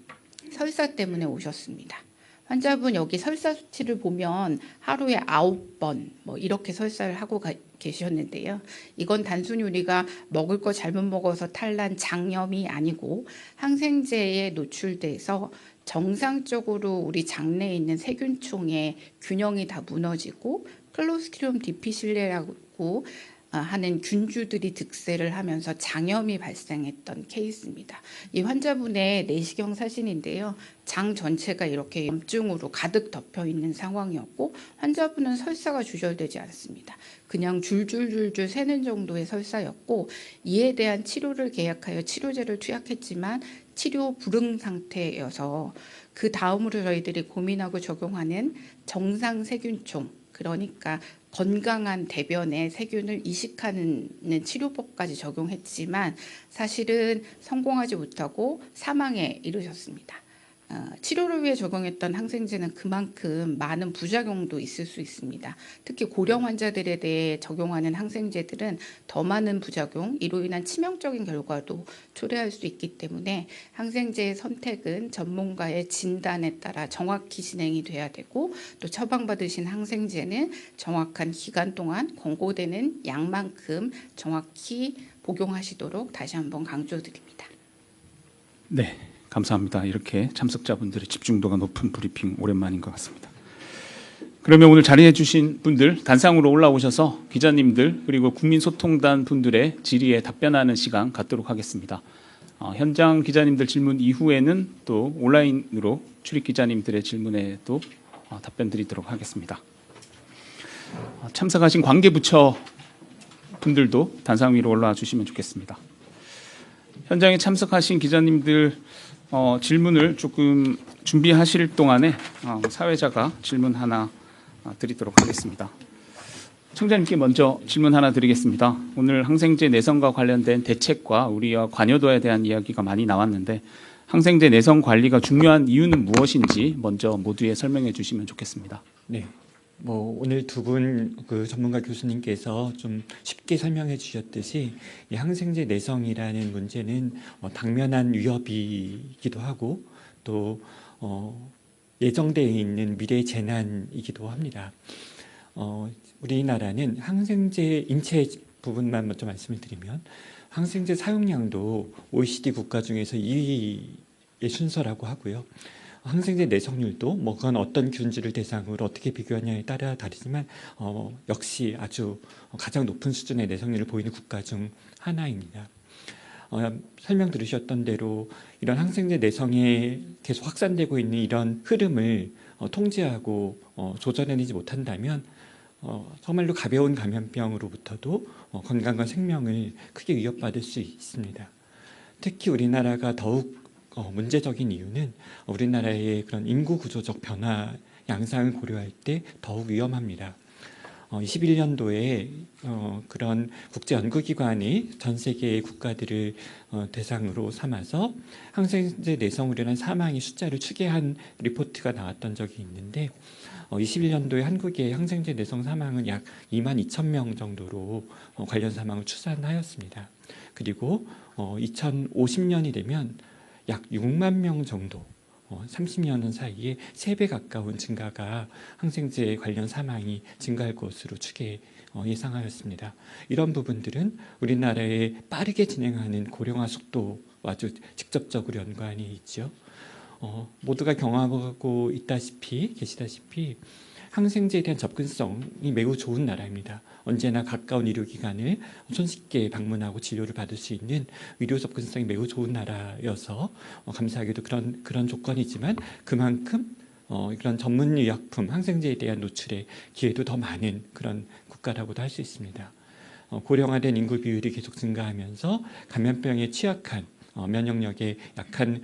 설사 때문에 오셨습니다. 환자분 여기 설사 수치를 보면 하루에 9번 이렇게 설사를 하고 계셨는데요. 이건 단순히 우리가 먹을 거 잘못 먹어서 탈난 장염이 아니고 항생제에 노출돼서 정상적으로 우리 장내에 있는 세균총의 균형이 다 무너지고 클로스트리dium 디피실레라고 하는 균주들이 득세를 하면서 장염이 발생했던 케이스입니다. 이 환자분의 내시경 사진인데요. 장 전체가 이렇게 염증으로 가득 덮여 있는 상황이었고 환자분은 설사가 주절되지 않습니다. 그냥 줄줄줄줄 새는 정도의 설사였고 이에 대한 치료를 계약하여 치료제를 투약했지만 치료 불응 상태여서 그 다음으로 저희들이 고민하고 적용하는 정상 세균총, 그러니까 건강한 대변에 세균을 이식하는 치료법까지 적용했지만 사실은 성공하지 못하고 사망에 이르셨습니다. 치료를 위해 적용했던 항생제는 그만큼 많은 부작용도 있을 수 있습니다. 특히 고령 환자들에 대해 적용하는 항생제들은 더 많은 부작용, 이로 인한 치명적인 결과도 초래할 수 있기 때문에 항생제의 선택은 전문가의 진단에 따라 정확히 진행이 돼야 되고, 또 처방받으신 항생제는 정확한 기간 동안 권고되는 양만큼 정확히 복용하시도록 다시 한번 강조드립니다. 네, 감사합니다. 이렇게 참석자분들의 집중도가 높은 브리핑 오랜만인 것 같습니다. 그러면 오늘 자리해 주신 분들 단상으로 올라오셔서 기자님들 그리고 국민소통단 분들의 질의에 답변하는 시간 갖도록 하겠습니다. 현장 기자님들 질문 이후에는 또 온라인으로 출입 기자님들의 질문에도 답변 드리도록 하겠습니다. 참석하신 관계부처 분들도 단상 위로 올라와 주시면 좋겠습니다. 현장에 참석하신 기자님들 질문을 조금 준비하실 동안에 사회자가 질문 하나 드리도록 하겠습니다. 청장님께 먼저 질문 하나 드리겠습니다. 오늘 항생제 내성과 관련된 대책과 우리와 관여도에 대한 이야기가 많이 나왔는데 항생제 내성 관리가 중요한 이유는 무엇인지 먼저 모두에 설명해 주시면 좋겠습니다. 네. 오늘 두 분 그 전문가 교수님께서 좀 쉽게 설명해 주셨듯이 이 항생제 내성이라는 문제는 당면한 위협이기도 하고 또 예정되어 있는 미래 재난이기도 합니다. 우리나라는 항생제 인체 부분만 먼저 말씀을 드리면 항생제 사용량도 OECD 국가 중에서 2위의 순서라고 하고요. 항생제 내성률도 그건 어떤 균질을 대상으로 어떻게 비교하냐에 따라 다르지만 역시 아주 가장 높은 수준의 내성률을 보이는 국가 중 하나입니다. 설명 들으셨던 대로 이런 항생제 내성에 계속 확산되고 있는 이런 흐름을 통제하고 조절해내지 못한다면 정말로 가벼운 감염병으로부터도 건강과 생명을 크게 위협받을 수 있습니다. 특히 우리나라가 더욱 문제적인 이유는 우리나라의 그런 인구 구조적 변화 양상을 고려할 때 더욱 위험합니다. 21년도에 그런 국제 연구기관이 전 세계의 국가들을 대상으로 삼아서 항생제 내성으로 인한 사망의 숫자를 추계한 리포트가 나왔던 적이 있는데 21년도에 한국의 항생제 내성 사망은 약 22,000명 정도로 관련 사망을 추산하였습니다. 그리고 2050년이 되면 약 6만 명 정도 30년 사이에 3배 가까운 증가가 항생제 관련 사망이 증가할 것으로 예상하였습니다. 이런 부분들은 우리나라의 빠르게 진행하는 고령화 속도와 아주 직접적으로 연관이 있죠. 모두가 경험하고 계시다시피 항생제에 대한 접근성이 매우 좋은 나라입니다. 언제나 가까운 의료기관을 손쉽게 방문하고 치료를 받을 수 있는 의료 접근성이 매우 좋은 나라여서 감사하게도 그런 조건이지만 그만큼 이런 전문 의약품 항생제에 대한 노출의 기회도 더 많은 그런 국가라고도 할 수 있습니다. 고령화된 인구 비율이 계속 증가하면서 감염병에 취약한 면역력에 약한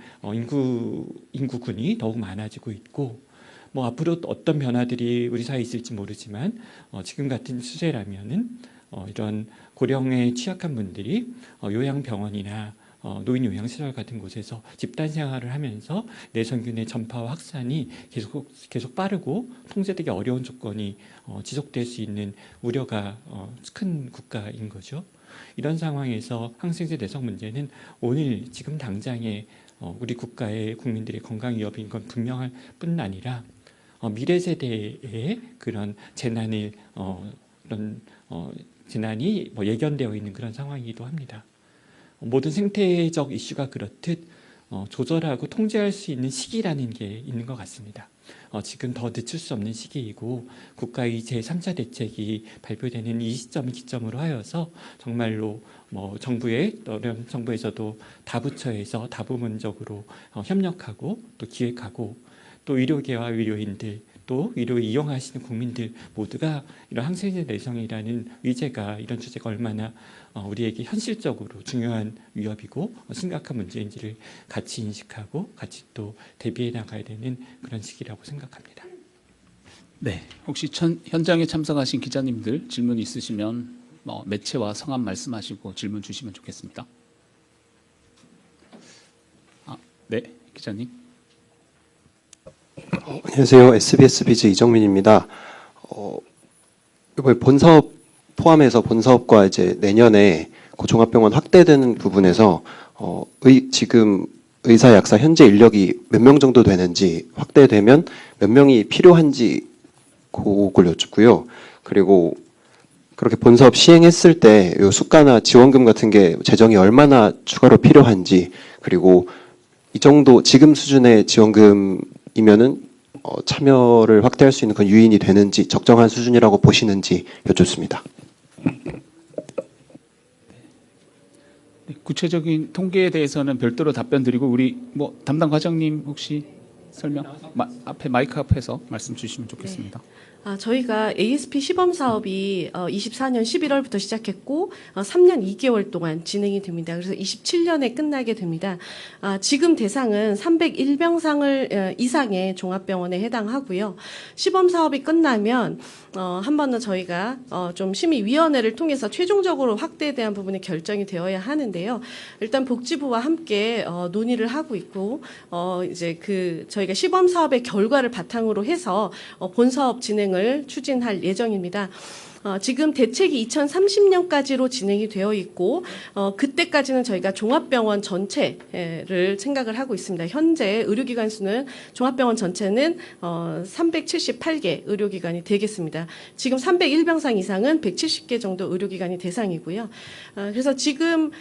인구군이 더욱 많아지고 있고 앞으로 어떤 변화들이 우리 사회에 있을지 모르지만 지금 같은 추세라면은 이런 고령에 취약한 분들이 요양병원이나 노인 요양시설 같은 곳에서 집단 생활을 하면서 내성균의 전파와 확산이 계속 빠르고 통제되기 어려운 조건이 지속될 수 있는 우려가 큰 국가인 거죠. 이런 상황에서 항생제 내성 문제는 오늘 지금 당장에 우리 국가의 국민들의 건강 위협인 건 분명할 뿐 아니라 미래 세대의 그런 재난이 예견되어 있는 그런 상황이기도 합니다. 모든 생태적 이슈가 그렇듯 조절하고 통제할 수 있는 시기라는 게 있는 것 같습니다. 지금 더 늦출 수 없는 시기이고 국가의 제3차 대책이 발표되는 이 시점을 기점으로 하여서 정말로 정부에서도 다부처에서 다부문적으로 협력하고 또 기획하고 또 의료계와 의료인들 또 의료 이용하시는 국민들 모두가 이런 항생제 내성이라는 이런 주제가 얼마나 우리에게 현실적으로 중요한 위협이고 심각한 문제인지를 같이 인식하고 같이 또 대비해 나가야 되는 그런 시기라고 생각합니다. 네, 혹시 현장에 참석하신 기자님들 질문 있으시면 매체와 성함 말씀하시고 질문 주시면 좋겠습니다. 네, 기자님. 안녕하세요. SBS 비즈 이정민입니다. 이번 본사업 포함해서 본사업과 이제 내년에 그 종합병원 확대되는 부분에서 지금 의사, 약사 현재 인력이 몇 명 정도 되는지, 확대되면 몇 명이 필요한지 그걸 여쭙고요. 그리고 그렇게 본사업 시행했을 때 요 수가나 지원금 같은 게 재정이 얼마나 추가로 필요한지, 그리고 이 정도 지금 수준의 지원금이면은 참여를 확대할 수 있는 그 유인이 되는지, 적정한 수준이라고 보시는지 여쭙습니다. 네, 구체적인 통계에 대해서는 별도로 답변 드리고 우리 뭐 담당 과장님 혹시 설명 앞에 마이크 앞에서 말씀 주시면 좋겠습니다. 저희가 ASP 시범 사업이 24년 11월부터 시작했고 3년 2개월 동안 진행이 됩니다. 그래서 27년에 끝나게 됩니다. 지금 대상은 301병상을 이상의 종합병원에 해당하고요. 시범 사업이 끝나면 한 번 더 저희가 좀 심의위원회를 통해서 최종적으로 확대에 대한 부분이 결정이 되어야 하는데요. 일단 복지부와 함께 논의를 하고 있고 이제 저희가 시범 사업의 결과를 바탕으로 해서 본 사업 진행을 추진할 예정입니다. 지금 대책이 2030년까지로 진행이 되어 있고 그때까지는 저희가 종합병원 전체를 생각을 하고 있습니다. 현재 의료기관 수는 종합병원 전체는 378개 의료기관이 되겠습니다. 지금 301병상 이상은 170개 정도 의료기관이 대상이고요. 그래서 지금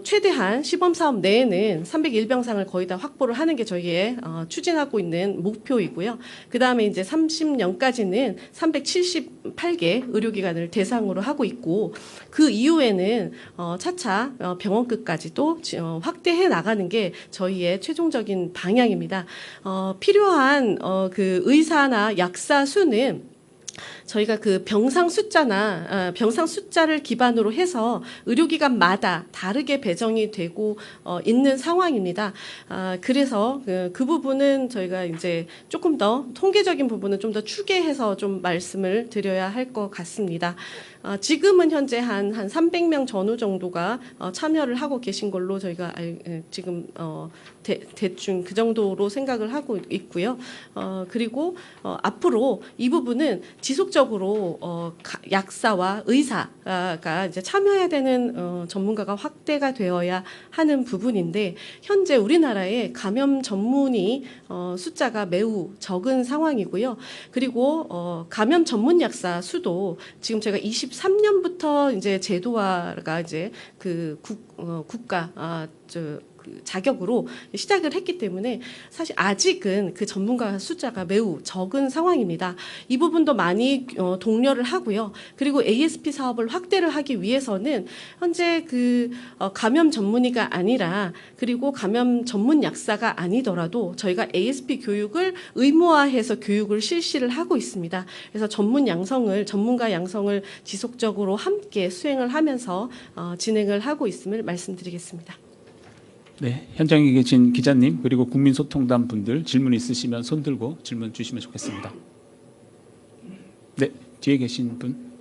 최대한 시범사업 내에는 301병상을 거의 다 확보를 하는 게 저희의 추진하고 있는 목표이고요. 그 다음에 이제 30년까지는 378개 의료기관을 대상으로 하고 있고 그 이후에는 차차 병원급까지도 확대해 나가는 게 저희의 최종적인 방향입니다. 필요한 그 의사나 약사 수는 저희가 그 병상 숫자를 기반으로 해서 의료기관마다 다르게 배정이 되고 있는 상황입니다. 그래서 그 부분은 저희가 이제 조금 더 통계적인 부분은 좀 더 추계해서 좀 말씀을 드려야 할 것 같습니다. 지금은 현재 한 300명 전후 정도가 참여를 하고 계신 걸로 저희가 지금 대충 그 정도로 생각을 하고 있고요. 그리고 앞으로 이 부분은 지속적으로 약사와 의사가 이제 참여해야 되는 전문가가 확대가 되어야 하는 부분인데 현재 우리나라의 감염 전문의 숫자가 매우 적은 상황이고요. 그리고 감염 전문 약사 수도 지금 제가 23년부터 이제 제도화가 이제 그 국가 자격으로 시작을 했기 때문에 사실 아직은 그 전문가 숫자가 매우 적은 상황입니다. 이 부분도 많이 독려를 하고요. 그리고 ASP 사업을 확대를 하기 위해서는 현재 그 감염 전문의가 아니라 그리고 감염 전문 약사가 아니더라도 저희가 ASP 교육을 의무화해서 교육을 실시를 하고 있습니다. 그래서 전문가 양성을 지속적으로 함께 수행을 하면서 진행을 하고 있음을 말씀드리겠습니다. 네, 현장에 계신 기자님 그리고 국민소통단 분들 질문 있으시면 손 들고 질문 주시면 좋겠습니다. 네, 뒤에 계신 분.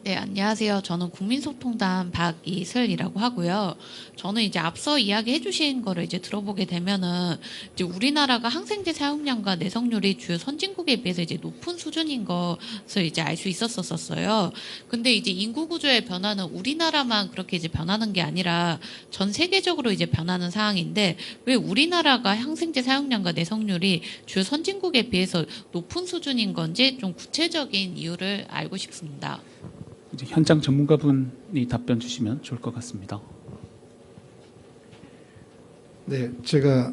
네, 안녕하세요. 저는 국민소통단 박이슬이라고 하고요. 저는 이제 앞서 이야기해 주신 거를 이제 들어보게 되면은 이제 우리나라가 항생제 사용량과 내성률이 주요 선진국에 비해서 이제 높은 수준인 것을 이제 알 수 있었었어요. 근데 이제 인구 구조의 변화는 우리나라만 그렇게 이제 변하는 게 아니라 전 세계적으로 이제 변하는 상황인데 왜 우리나라가 항생제 사용량과 내성률이 주요 선진국에 비해서 높은 수준인 건지 좀 구체적인 이유를 알고 싶습니다. 이제 현장 전문가분이 답변 주시면 좋을 것 같습니다. 네, 제가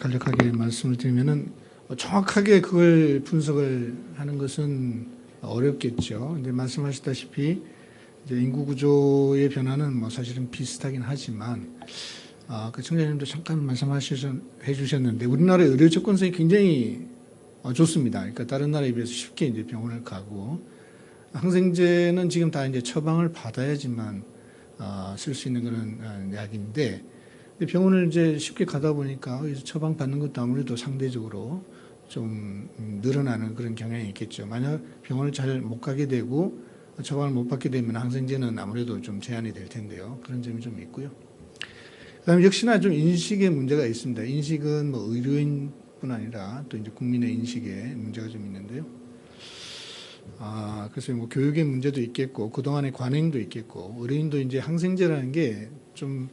간략하게 말씀을 드리면은 정확하게 그걸 분석을 하는 것은 어렵겠죠. 이제 말씀하셨다시피 이제 인구 구조의 변화는 뭐 사실은 비슷하긴 하지만 그 청장님도 잠깐 말씀해 주셨는데 우리나라의 의료 접근성이 굉장히 좋습니다. 그러니까 다른 나라에 비해서 쉽게 이제 병원을 가고 항생제는 지금 다 이제 처방을 받아야지만 쓸 수 있는 그런 약인데 병원을 이제 쉽게 가다 보니까 처방 받는 것도 아무래도 상대적으로 좀 늘어나는 그런 경향이 있겠죠. 만약 병원을 잘 못 가게 되고 처방을 못 받게 되면 항생제는 아무래도 좀 제한이 될 텐데요. 그런 점이 좀 있고요. 그다음에 역시나 좀 인식의 문제가 있습니다. 인식은 뭐 의료인뿐 아니라 또 이제 국민의 인식에 문제가 좀 있는데요. 그래서 뭐 교육의 문제도 있겠고 그동안의 관행도 있겠고 의료인도 이제 항생제라는 게 좀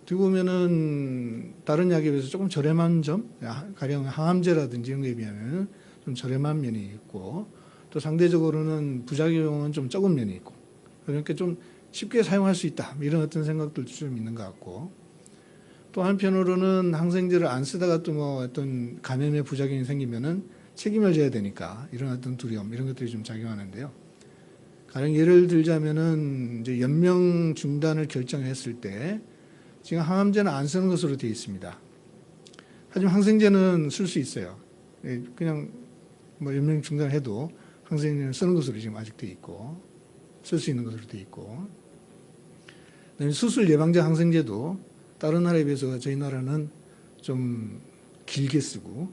어떻게 보면은 다른 약에 비해서 조금 저렴한 점, 가령 항암제라든지 이런 거에 비하면 좀 저렴한 면이 있고 또 상대적으로는 부작용은 좀 적은 면이 있고 그러니까 좀 쉽게 사용할 수 있다 이런 어떤 생각들도 좀 있는 것 같고 또 한편으로는 항생제를 안 쓰다가 또 뭐 어떤 감염의 부작용이 생기면은 책임을 져야 되니까 이런 어떤 두려움 이런 것들이 좀 작용하는데요. 가령 예를 들자면은 이제 연명 중단을 결정했을 때 지금 항암제는 안 쓰는 것으로 되어 있습니다. 하지만 항생제는 쓸 수 있어요. 그냥 뭐 연명 중단해도 항생제는 쓰는 것으로 지금 아직 되어 있고 쓸 수 있는 것으로 되어 있고 그다음에 수술 예방제 항생제도 다른 나라에 비해서 저희 나라는 좀 길게 쓰고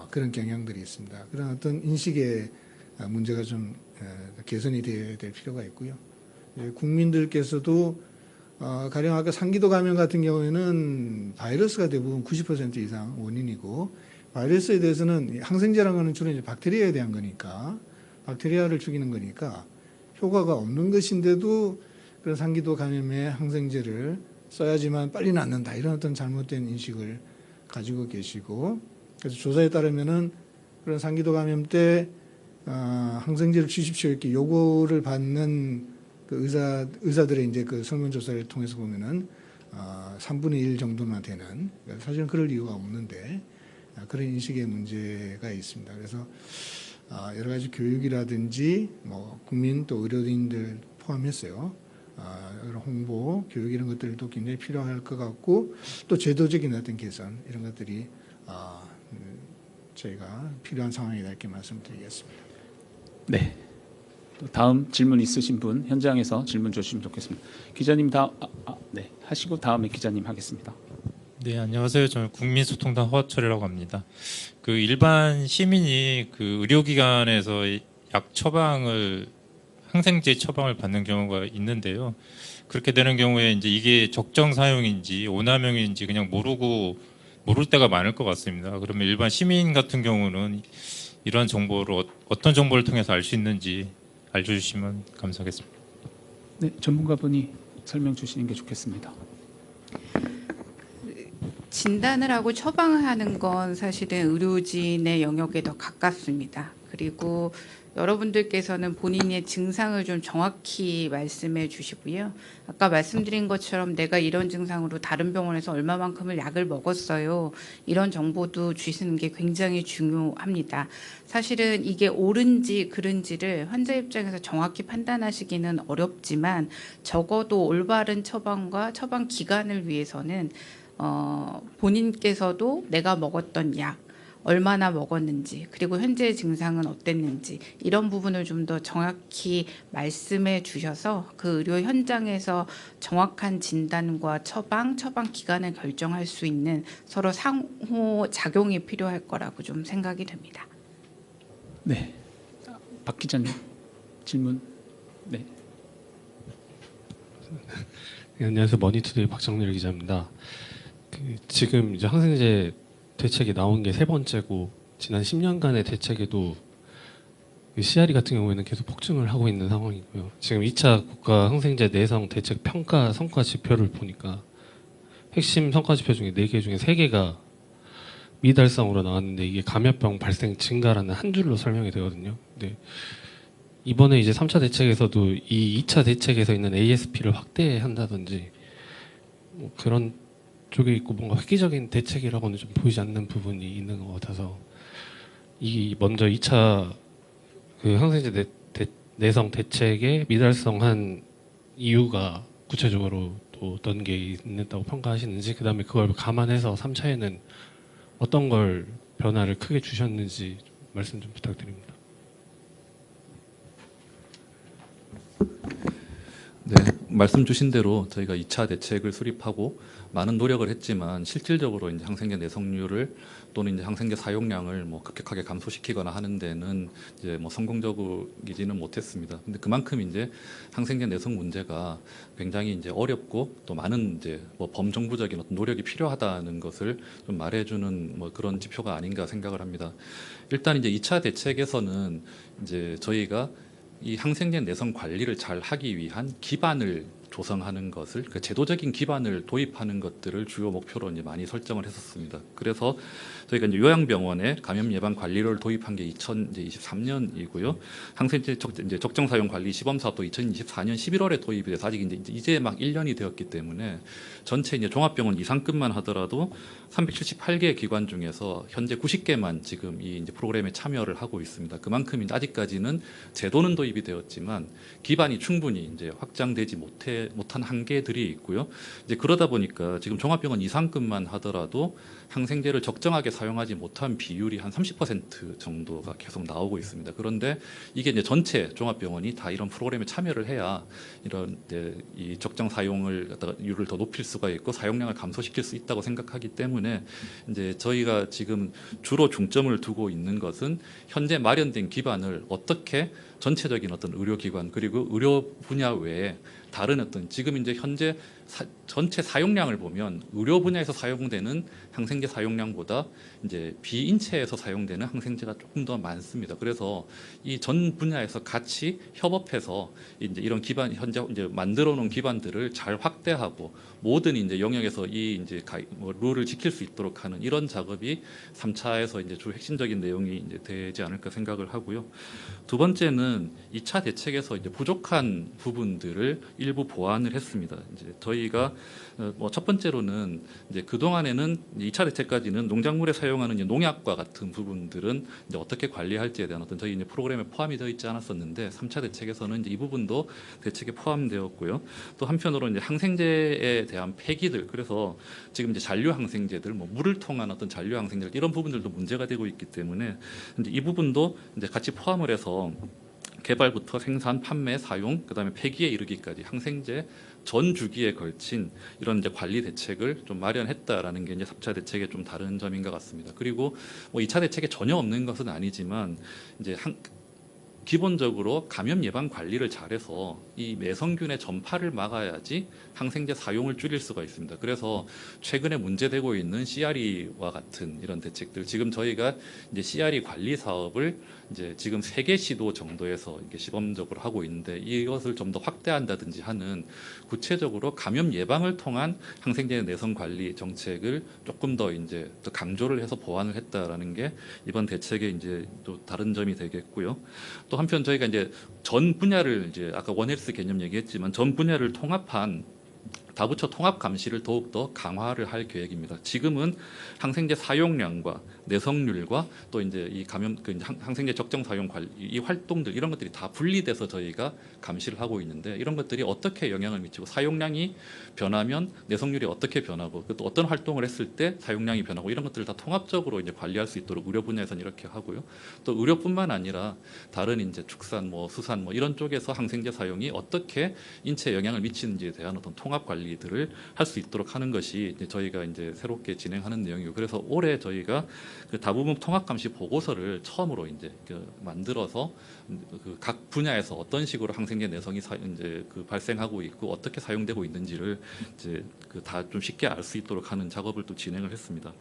그런 경향들이 있습니다. 그런 어떤 인식의 문제가 좀 개선이 돼야 될 필요가 있고요. 국민들께서도 가령 아까 상기도 감염 같은 경우에는 바이러스가 대부분 90% 이상 원인이고 바이러스에 대해서는 항생제라는 것은 주로 이제 박테리아에 대한 거니까 박테리아를 죽이는 거니까 효과가 없는 것인데도 그런 상기도 감염에 항생제를 써야지만 빨리 낫는다 이런 어떤 잘못된 인식을 가지고 계시고 그래서 조사에 따르면은 그런 상기도 감염 때 항생제를 주십시오 이렇게 요구를 받는 그 의사들의 이제 그 설문조사를 통해서 보면은 3분의 1 정도만 되는 사실은 그럴 이유가 없는데 그런 인식의 문제가 있습니다. 그래서 여러 가지 교육이라든지 뭐 국민 또 의료인들 포함해서요. 여러 홍보, 교육 이런 것들도 굉장히 필요할 것 같고 또 제도적인 어떤 개선 이런 것들이 저희가 필요한 상황이다 이렇게 말씀드리겠습니다. 네. 또 다음 질문 있으신 분 현장에서 질문 주시면 좋겠습니다. 기자님 네 하시고 다음에 기자님 하겠습니다. 네, 안녕하세요. 저는 국민소통단 허철이라고 합니다. 그 일반 시민이 그 의료기관에서 약 처방을 항생제 처방을 받는 경우가 있는데요. 그렇게 되는 경우에 이제 이게 적정 사용인지 오남용인지 그냥 모를 때가 많을 것 같습니다. 그러면 일반 시민 같은 경우는 이런 정보를 어떤 정보를 통해서 알 수 있는지 알려주시면 감사하겠습니다. 네, 전문가분이 설명 주시는 게 좋겠습니다. 진단을 하고 처방하는 건 사실은 의료진의 영역에 더 가깝습니다. 그리고 여러분들께서는 본인의 증상을 좀 정확히 말씀해 주시고요. 아까 말씀드린 것처럼 내가 이런 증상으로 다른 병원에서 얼마만큼을 약을 먹었어요. 이런 정보도 주시는 게 굉장히 중요합니다. 사실은 이게 옳은지 그른지를 환자 입장에서 정확히 판단하시기는 어렵지만 적어도 올바른 처방과 처방 기간을 위해서는 본인께서도 내가 먹었던 약 얼마나 먹었는지 그리고 현재 증상은 어땠는지 이런 부분을 좀 더 정확히 말씀해 주셔서 그 의료 현장에서 정확한 진단과 처방 기간을 결정할 수 있는 서로 상호 작용이 필요할 거라고 좀 생각이 됩니다. 네, 박 기자님 질문. 네. 네, 안녕하세요. 머니투데이 박정렬 기자입니다. 지금 이제 항생제 대책이 나온 게 3번째고 지난 10년간의 대책에도 CRE 같은 경우에는 계속 폭증을 하고 있는 상황이고요. 지금 2차 국가 항생제 내성 대책 평가 성과 지표를 보니까 핵심 성과 지표 중에 4개 중에 3개가 미달성으로 나왔는데 이게 감염병 발생 증가라는 한 줄로 설명이 되거든요. 근데 이번에 이제 3차 대책에서도 이 2차 대책에서 있는 ASP를 확대한다든지 뭐 그런 쪽에 있고 뭔가 획기적인 대책이라고는 좀 보이지 않는 부분이 있는 것 같아서 이 먼저 2차 그 항생제 내성 대책의 미달성한 이유가 구체적으로 또 어떤 게 있다고 평가하시는지 그다음에 그걸 감안해서 3차에는 어떤 걸 변화를 크게 주셨는지 말씀 좀 부탁드립니다. 네, 말씀 주신 대로 저희가 2차 대책을 수립하고 많은 노력을 했지만 실질적으로 이제 항생제 내성률을 또는 이제 항생제 사용량을 뭐 급격하게 감소시키거나 하는 데는 이제 뭐 성공적이지는 못했습니다. 근데 그만큼 이제 항생제 내성 문제가 굉장히 이제 어렵고 또 많은 이제 뭐 범정부적인 어떤 노력이 필요하다는 것을 좀 말해주는 뭐 그런 지표가 아닌가 생각을 합니다. 일단 이제 2차 대책에서는 이제 저희가 이 항생제 내성 관리를 잘 하기 위한 기반을 조성하는 것을, 그 제도적인 기반을 도입하는 것들을 주요 목표로 이제 많이 설정을 했었습니다. 그래서 저희가 이제 요양병원에 감염 예방 관리를 도입한 게 2023년이고요. 항생제 적정 사용 관리 시범 사업도 2024년 11월에 도입이 돼서 아직 이제 막 1년이 되었기 때문에 전체 이제 종합병원 이상급만 하더라도 378개 기관 중에서 현재 90개만 지금 이 이제 프로그램에 참여를 하고 있습니다. 그만큼 이제 아직까지는 제도는 도입이 되었지만 기반이 충분히 이제 확장되지 못한 한계들이 있고요. 이제 그러다 보니까 지금 종합병원 이상급만 하더라도 항생제를 적정하게 사용하지 못한 비율이 한 30% 정도가 계속 나오고 있습니다. 그런데 이게 이제 전체 종합병원이 다 이런 프로그램에 참여를 해야 이런 이제 이 적정 사용을 율을 더 높일 수가 있고 사용량을 감소시킬 수 있다고 생각하기 때문에 이제 저희가 지금 주로 중점을 두고 있는 것은 현재 마련된 기반을 어떻게 전체적인 어떤 의료기관 그리고 의료 분야 외에 다른 어떤 지금 이제 현재 전체 사용량을 보면 의료 분야에서 사용되는 항생제 사용량보다 이제 비인체에서 사용되는 항생제가 조금 더 많습니다. 그래서 이 전 분야에서 같이 협업해서 이제 이런 기반 현재 이제 만들어 놓은 기반들을 잘 확대하고 모든 이제 영역에서 이 이제 룰을 지킬 수 있도록 하는 이런 작업이 3차에서 이제 주 핵심적인 내용이 이제 되지 않을까 생각을 하고요. 두 번째는 2차 대책에서 이제 부족한 부분들을 일부 보완을 했습니다. 이제 저희가 뭐 첫 번째로는 이제 그 동안에는 2차 대책까지는 농작물에 사용하는 이제 농약과 같은 부분들은 이제 어떻게 관리할지에 대한 어떤 저희 이제 프로그램에 포함이 되어 있지 않았었는데 3차 대책에서는 이제 이 부분도 대책에 포함되었고요. 또 한편으로 이제 항생제에 대한 폐기들, 그래서 지금 이제 잔류 항생제들, 뭐 물을 통한 어떤 잔류 항생제들 이런 부분들도 문제가 되고 있기 때문에 이제 이 부분도 이제 같이 포함을 해서 개발부터 생산, 판매, 사용, 그다음에 폐기에 이르기까지 항생제 전 주기에 걸친 이런 이제 관리 대책을 좀 마련했다라는 게 이제 3차 대책의 좀 다른 점인 것 같습니다. 그리고 뭐 2차 대책에 전혀 없는 것은 아니지만 이제 기본적으로 감염 예방 관리를 잘해서 이 매성균의 전파를 막아야지 항생제 사용을 줄일 수가 있습니다. 그래서 최근에 문제되고 있는 CRE와 같은 이런 대책들, 지금 저희가 이제 CRE 관리 사업을 이제 지금 3개 시도 정도에서 이게 시범적으로 하고 있는데 이것을 좀 더 확대한다든지 하는 구체적으로 감염 예방을 통한 항생제 내성 관리 정책을 조금 더 이제 더 강조를 해서 보완을 했다라는 게 이번 대책의 이제 또 다른 점이 되겠고요. 또 한편 저희가 이제 전 분야를 이제 아까 원헬스 개념 얘기했지만 전 분야를 통합한 다부처 통합 감시를 더욱더 강화를 할 계획입니다. 지금은 항생제 사용량과 내성률과 또 이제 이 감염 그 항생제 적정 사용 관리 이 활동들 이런 것들이 다 분리돼서 저희가 감시를 하고 있는데 이런 것들이 어떻게 영향을 미치고 사용량이 변하면 내성률이 어떻게 변하고 또 어떤 활동을 했을 때 사용량이 변하고 이런 것들을 다 통합적으로 이제 관리할 수 있도록 의료 분야에서는 이렇게 하고요. 또 의료뿐만 아니라 다른 이제 축산, 뭐 수산, 뭐 이런 쪽에서 항생제 사용이 어떻게 인체에 영향을 미치는지에 대한 어떤 통합 관리들을 할 수 있도록 하는 것이 이제 저희가 이제 새롭게 진행하는 내용이고 그래서 올해 저희가 그 다부분 통합 감시 보고서를 처음으로 이제 만들어서 그 각 분야에서 어떤 식으로 항생제 내성이 이제 그 발생하고 있고 어떻게 사용되고 있는지를 이제 그 다 좀 쉽게 알 수 있도록 하는 작업을 또 진행을 했습니다.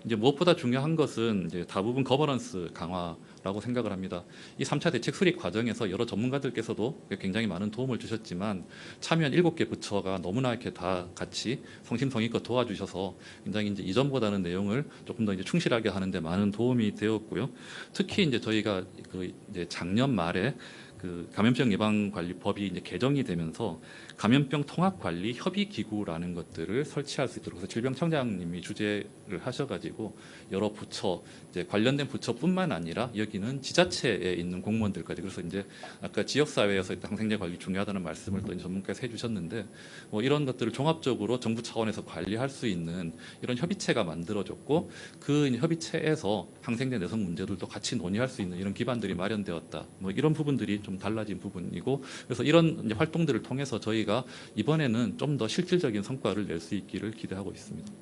이제 무엇보다 중요한 것은 이제 다부분 거버넌스 강화라고 생각을 합니다. 이 3차 대책 수립 과정에서 여러 전문가들께서도 굉장히 많은 도움을 주셨지만 참여한 7개 부처가 너무나 이렇게 다 같이 성심성의껏 도와주셔서 굉장히 이제 이전보다는 내용을 조금 더 이제 충실하게 하는데 많은 도움이 되었고요. 특히 이제 저희가 그 이제 작년 말에 그 감염병 예방관리법이 이제 개정이 되면서 감염병 통합관리 협의기구라는 것들을 설치할 수 있도록 그래서 질병청장님이 주재를 하셔가지고 여러 부처 이제 관련된 부처뿐만 아니라 여기는 지자체에 있는 공무원들까지 그래서 이제 아까 지역사회에서 항생제 관리 중요하다는 말씀을 또 전문가께서 해주셨는데 뭐 이런 것들을 종합적으로 정부 차원에서 관리할 수 있는 이런 협의체가 만들어졌고 그 협의체에서 항생제 내성 문제들도 같이 논의할 수 있는 이런 기반들이 마련되었다. 뭐 이런 부분들이 좀 달라진 부분이고 그래서 이런 이제 활동들을 통해서 저희가 이번에는 좀 더 실질적인 성과를 낼 수 있기를 기대하고 있습니다.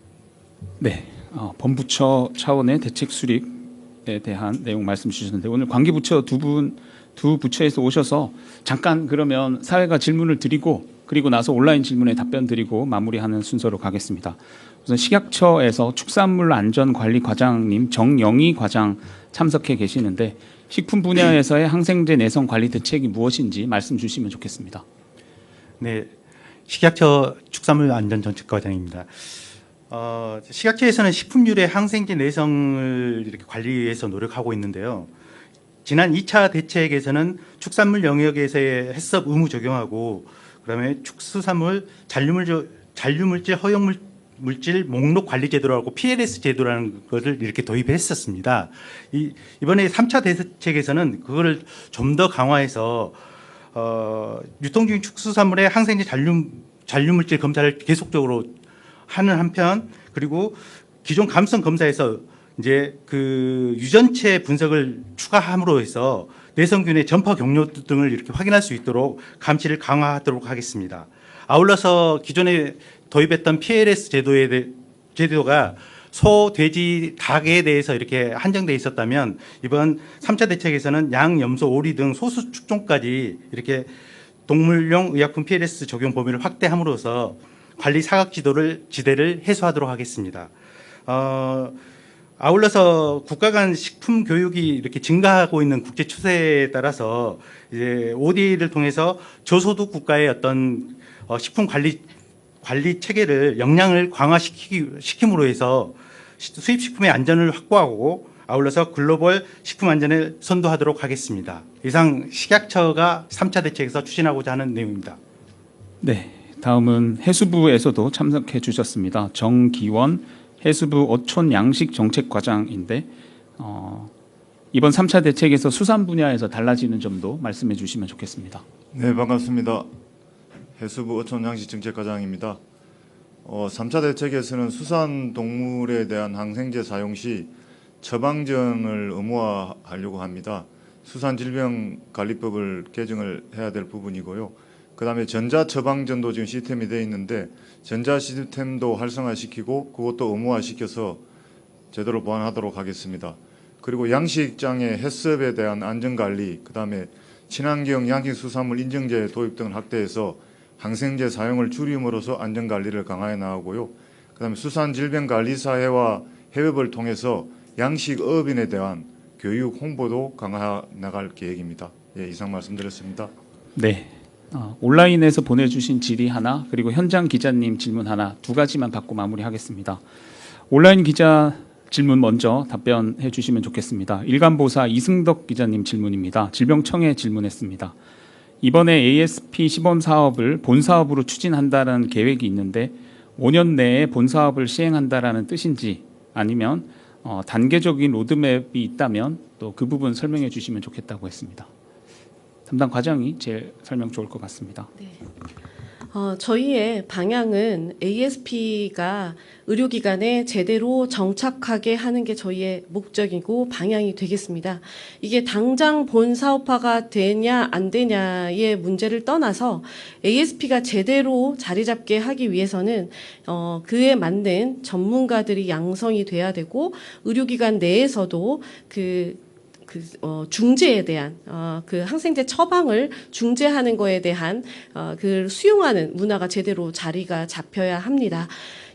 네, 본부처 차원의 대책 수립에 대한 내용 말씀 주셨는데 오늘 관계부처 두 부처에서 오셔서 잠깐 그러면 사회가 질문을 드리고 그리고 나서 온라인 질문에 답변 드리고 마무리하는 순서로 가겠습니다. 우선 식약처에서 축산물안전관리과장님 정영희 과장 참석해 계시는데 식품 분야에서의 항생제 내성 관리 대책이 무엇인지 말씀 주시면 좋겠습니다. 네, 식약처 축산물안전정책과장입니다. 식약처에서는 식품유래 항생제 내성을 이렇게 관리해서 노력하고 있는데요. 지난 2차 대책에서는 축산물 영역에서의 해썹 의무 적용하고 그다음에 축수산물 잔류물질 허용물질 목록 관리 제도라고 PLS 제도라는 것을 이렇게 도입했었습니다. 이번에 3차 대책에서는 그거를 좀 더 강화해서 유통 중인 축수산물의 항생제 잔류물질 검사를 계속적으로 하는 한편 그리고 기존 감성 검사에서 이제 그 유전체 분석을 추가함으로 해서 내성균의 전파 경로 등을 이렇게 확인할 수 있도록 감시를 강화하도록 하겠습니다. 아울러서 기존에 도입했던 PLS 제도가 소, 돼지, 닭에 대해서 이렇게 한정돼 있었다면 이번 3차 대책에서는 양, 염소, 오리 등 소수 축종까지 이렇게 동물용 의약품 PLS 적용 범위를 확대함으로써 관리 사각지대를 해소하도록 하겠습니다. 아울러서 국가 간 식품 교육이 이렇게 증가하고 있는 국제 추세에 따라서 이제 ODA를 통해서 저소득 국가의 어떤 식품 관리 체계를 역량을 강화시킴으로 해서 수입 식품의 안전을 확보하고 아울러서 글로벌 식품 안전을 선도하도록 하겠습니다. 이상 식약처가 3차 대책에서 추진하고자 하는 내용입니다. 네, 다음은 해수부에서도 참석해 주셨습니다. 정기원 해수부 어촌 양식 정책과장인데 이번 3차 대책에서 수산 분야에서 달라지는 점도 말씀해 주시면 좋겠습니다. 네, 반갑습니다. 해수부 어촌 양식 정책과장입니다. 3차 대책에서는 수산 동물에 대한 항생제 사용 시 처방전을 의무화하려고 합니다. 수산질병관리법을 개정을 해야 될 부분이고요. 그다음에 전자처방전도 지금 시스템이 되어 있는데 전자 시스템도 활성화시키고 그것도 의무화시켜서 제대로 보완하도록 하겠습니다. 그리고 양식장의 해썹에 대한 안전관리, 그다음에 친환경 양식수산물 인증제 도입 등을 확대해서 항생제 사용을 줄임으로써 안전관리를 강화해 나가고요. 그다음에 수산질병관리사회와 협업을 통해서 양식업인에 대한 교육 홍보도 강화해 나갈 계획입니다. 예, 이상 말씀드렸습니다. 네. 온라인에서 보내주신 질의 하나 그리고 현장 기자님 질문 하나 두 가지만 받고 마무리하겠습니다. 온라인 기자 질문 먼저 답변해 주시면 좋겠습니다. 일간보사 이승덕 기자님 질문입니다. 질병청에 질문했습니다. 이번에 ASP 시범 사업을 본사업으로 추진한다는 계획이 있는데 5년 내에 본사업을 시행한다라는 뜻인지 아니면 단계적인 로드맵이 있다면 또 그 부분 설명해 주시면 좋겠다고 했습니다. 담당 과장이 제일 설명 좋을 것 같습니다. 네. 저희의 방향은 ASP가 의료기관에 제대로 정착하게 하는 게 저희의 목적이고 방향이 되겠습니다. 이게 당장 본사업화가 되냐 안 되냐의 문제를 떠나서 ASP가 제대로 자리 잡게 하기 위해서는 그에 맞는 전문가들이 양성이 돼야 되고 의료기관 내에서도 중재에 대한 그 항생제 처방을 중재하는 거에 대한 그 수용하는 문화가 제대로 자리가 잡혀야 합니다.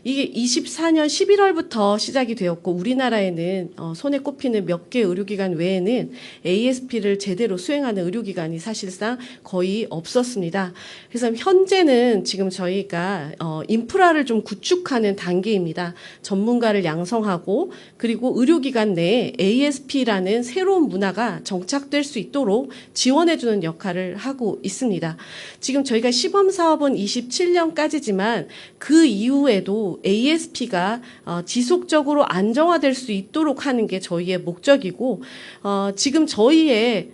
이게 24년 11월부터 시작이 되었고 우리나라에는 손에 꼽히는 몇 개 의료기관 외에는 ASP를 제대로 수행하는 의료기관이 사실상 거의 없었습니다. 그래서 현재는 지금 저희가 인프라를 좀 구축하는 단계입니다. 전문가를 양성하고 그리고 의료기관 내에 ASP라는 새로운 문화가 정착될 수 있도록 지원해주는 역할을 하고 있습니다. 지금 저희가 시범사업은 27년까지지만 그 이후에도 앞으로도 ASP가 지속적으로 안정화될 수 있도록 하는 게 저희의 목적이고, 지금 저희의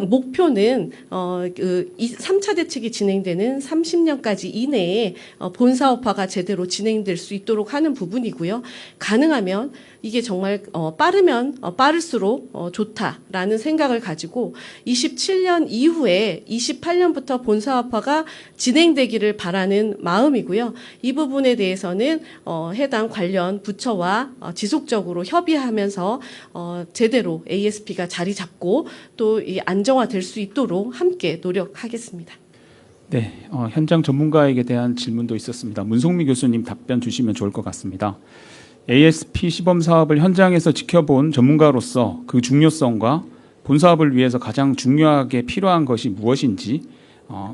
목표는 3차 대책이 진행되는 30년까지 이내에 본사업화가 제대로 진행될 수 있도록 하는 부분이고요. 가능하면 이게 정말 빠르면 빠를수록 좋다라는 생각을 가지고 27년 이후에 28년부터 본사업화가 진행되기를 바라는 마음이고요. 이 부분에 대해서는 해당 관련 부처와 지속적으로 협의하면서 제대로 ASP가 자리 잡고 또 이 안정화될 수 있도록 함께 노력하겠습니다. 네, 현장 전문가에게 대한 질문도 있었습니다. 문송미 교수님 답변 주시면 좋을 것 같습니다. ASP 시범 사업을 현장에서 지켜본 전문가로서 그 중요성과 본 사업을 위해서 가장 중요하게 필요한 것이 무엇인지,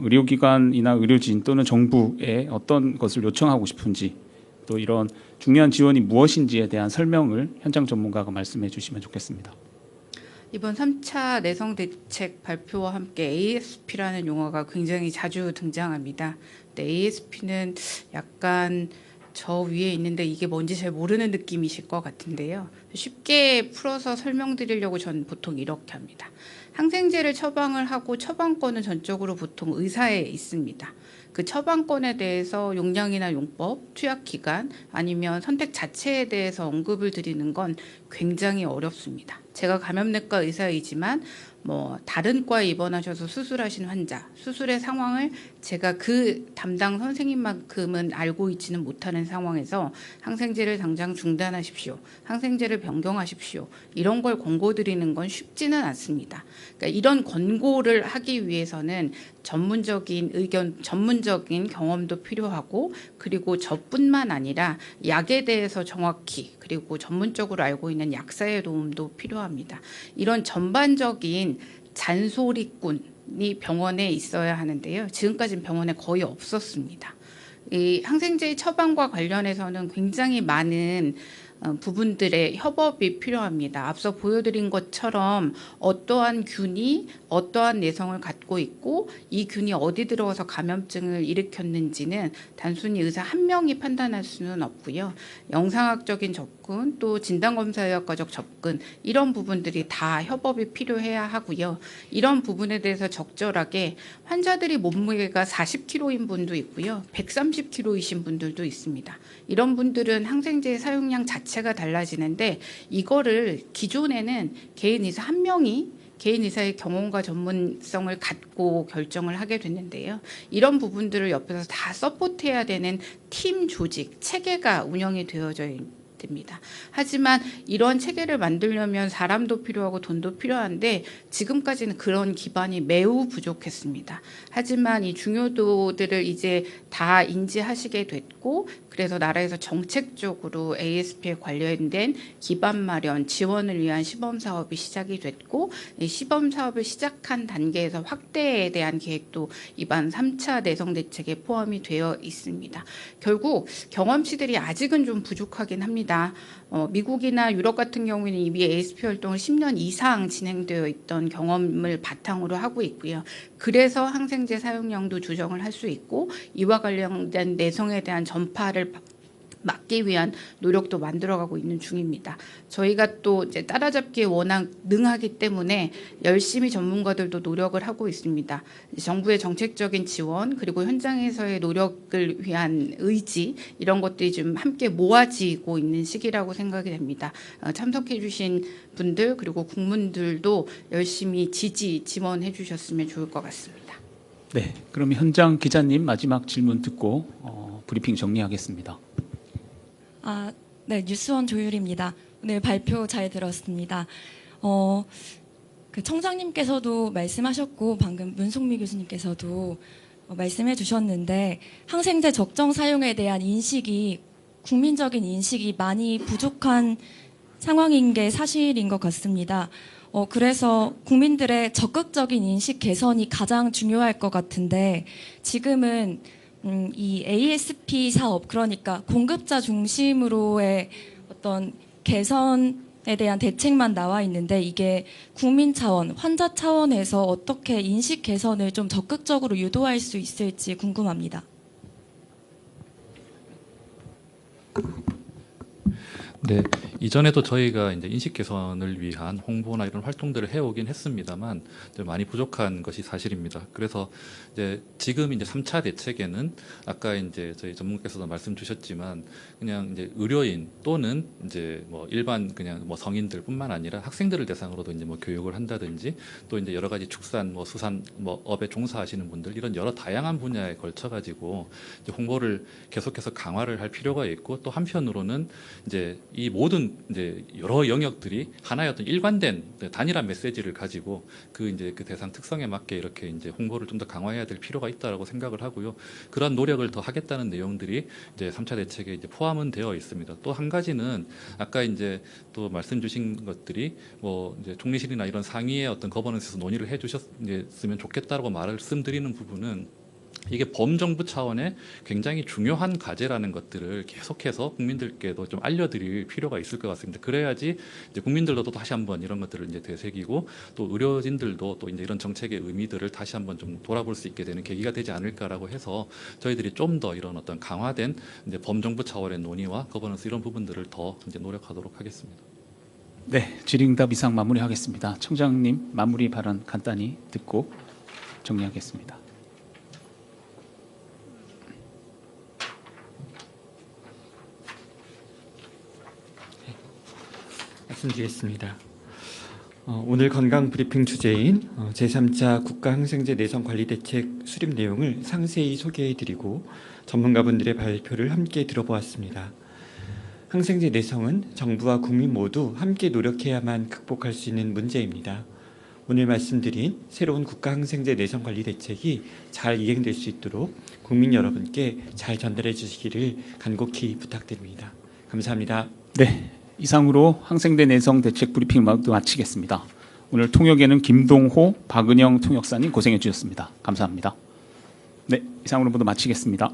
의료기관이나 의료진 또는 정부에 어떤 것을 요청하고 싶은지, 또 이런 중요한 지원이 무엇인지에 대한 설명을 현장 전문가가 말씀해 주시면 좋겠습니다. 이번 3차 내성 대책 발표와 함께 ASP라는 용어가 굉장히 자주 등장합니다. 근데 ASP는 약간 저 위에 있는데 이게 뭔지 잘 모르는 느낌이실 것 같은데요. 쉽게 풀어서 설명드리려고 저는 보통 이렇게 합니다. 항생제를 처방을 하고 처방권은 전적으로 보통 의사에 있습니다. 그 처방권에 대해서 용량이나 용법, 투약 기간 아니면 선택 자체에 대해서 언급을 드리는 건 굉장히 어렵습니다. 제가 감염내과 의사이지만 다른 과에 입원하셔서 수술하신 환자, 수술의 상황을 제가 그 담당 선생님만큼은 알고 있지는 못하는 상황에서 항생제를 당장 중단하십시오, 항생제를 변경하십시오, 이런 걸 권고드리는 건 쉽지는 않습니다. 그러니까 이런 권고를 하기 위해서는 전문적인 의견, 전문적인 경험도 필요하고, 그리고 저뿐만 아니라 약에 대해서 정확히 그리고 전문적으로 알고 있는 약사의 도움도 필요합니다. 이런 전반적인 잔소리꾼이 병원에 있어야 하는데요. 지금까지는 병원에 거의 없었습니다. 이 항생제의 처방과 관련해서는 굉장히 많은 부분들의 협업이 필요합니다. 앞서 보여드린 것처럼 어떠한 균이 어떠한 내성을 갖고 있고 이 균이 어디 들어가서 감염증을 일으켰는지는 단순히 의사 한 명이 판단할 수는 없고요. 영상학적인 접근, 또 진단검사의학과적 접근, 이런 부분들이 다 협업이 필요해야 하고요. 이런 부분에 대해서 적절하게 환자들이 몸무게가 40kg인 분도 있고요. 130kg이신 분들도 있습니다. 이런 분들은 항생제의 사용량 자체가 달라지는데, 이거를 기존에는 개인 의사 한 명이 개인 의사의 경험과 전문성을 갖고 결정을 하게 됐는데요. 이런 부분들을 옆에서 다 서포트해야 되는 팀 조직, 체계가 운영이 되어져 됩니다. 하지만 이런 체계를 만들려면 사람도 필요하고 돈도 필요한데 지금까지는 그런 기반이 매우 부족했습니다. 하지만 이 중요도들을 이제 다 인지하시게 됐고, 그래서 나라에서 정책적으로 ASP에 관련된 기반 마련, 지원을 위한 시범 사업이 시작이 됐고, 이 시범 사업을 시작한 단계에서 확대에 대한 계획도 이번 3차 내성 대책에 포함이 되어 있습니다. 결국 경험치들이 아직은 좀 부족하긴 합니다. 미국이나 유럽 같은 경우에는 이미 ASP 활동을 10년 이상 진행되어 있던 경험을 바탕으로 하고 있고요. 그래서 항생제 사용량도 조정을 할 수 있고, 이와 관련된 내성에 대한 전파를 막기 위한 노력도 만들어가고 있는 중입니다. 저희가 또 이제 따라잡기에 워낙 능하기 때문에 열심히 전문가들도 노력을 하고 있습니다. 정부의 정책적인 지원, 그리고 현장에서의 노력을 위한 의지, 이런 것들이 좀 함께 모아지고 있는 시기라고 생각이 됩니다. 참석해 주신 분들 그리고 국민들도 열심히 지원해 주셨으면 좋을 것 같습니다. 네, 그럼 현장 기자님 마지막 질문 듣고 브리핑 정리하겠습니다. 네, 뉴스원 조율입니다. 오늘 발표 잘 들었습니다. 그 청장님께서도 말씀하셨고 방금 문송미 교수님께서도 말씀해 주셨는데, 항생제 적정 사용에 대한 인식이, 국민적인 인식이 많이 부족한 상황인 게 사실인 것 같습니다. 그래서 국민들의 적극적인 인식 개선이 가장 중요할 것 같은데, 지금은 이 ASP 사업, 그러니까 공급자 중심으로의 어떤 개선에 대한 대책만 나와 있는데, 이게 국민 차원, 환자 차원에서 어떻게 인식 개선을 좀 적극적으로 유도할 수 있을지 궁금합니다. 네, 이전에도 저희가 이제 인식 개선을 위한 홍보나 이런 활동들을 해오긴 했습니다만 이제 많이 부족한 것이 사실입니다. 그래서 이제 지금 이제 3차 대책에는 아까 이제 저희 전문가께서도 말씀 주셨지만 그냥 이제 의료인 또는 이제 뭐 일반 그냥 뭐 성인들뿐만 아니라 학생들을 대상으로도 이제 뭐 교육을 한다든지 또 이제 여러 가지 축산 뭐 수산 뭐 업에 종사하시는 분들 이런 여러 다양한 분야에 걸쳐 가지고 이제 홍보를 계속해서 강화를 할 필요가 있고 또 한편으로는 이제 이 모든 이제 여러 영역들이 하나의 어떤 일관된 단일한 메시지를 가지고 그 이제 그 대상 특성에 맞게 이렇게 이제 홍보를 좀 더 강화해야 될 필요가 있다라고 생각을 하고요. 그러한 노력을 더 하겠다는 내용들이 이제 3차 대책에 이제 포함은 되어 있습니다. 또 한 가지는 아까 이제 또 말씀 주신 것들이 뭐 이제 총리실이나 이런 상위의 어떤 거버넌스에서 논의를 해주셨으면 좋겠다라고 말씀드리는 부분은 이게 범정부 차원의 굉장히 중요한 과제라는 것들을 계속해서 국민들께도 좀 알려드릴 필요가 있을 것 같습니다. 그래야지 이제 국민들도 또 다시 한번 이런 것들을 이제 되새기고 또 의료진들도 또 이제 이런 정책의 의미들을 다시 한번 좀 돌아볼 수 있게 되는 계기가 되지 않을까라고 해서 저희들이 좀 더 이런 어떤 강화된 이제 범정부 차원의 논의와 거버넌스 이런 부분들을 더 이제 노력하도록 하겠습니다. 네, 질의응답 이상 마무리하겠습니다. 청장님 마무리 발언 간단히 듣고 정리하겠습니다. 말씀드리겠습니다. 오늘 건강 브리핑 주제인 제3차 국가항생제 내성관리대책 수립 내용을 상세히 소개해드리고 전문가분들의 발표를 함께 들어보았습니다. 항생제 내성은 정부와 국민 모두 함께 노력해야만 극복할 수 있는 문제입니다. 오늘 말씀드린 새로운 국가항생제 내성관리대책이 잘 이행될 수 있도록 국민 여러분께 잘 전달해 주시기를 간곡히 부탁드립니다. 감사합니다. 네. 이상으로 항생제 내성 대책 브리핑 모두 마치겠습니다. 오늘 통역에는 김동호, 박은영 통역사님 고생해 주셨습니다. 감사합니다. 네, 이상으로 모두 마치겠습니다.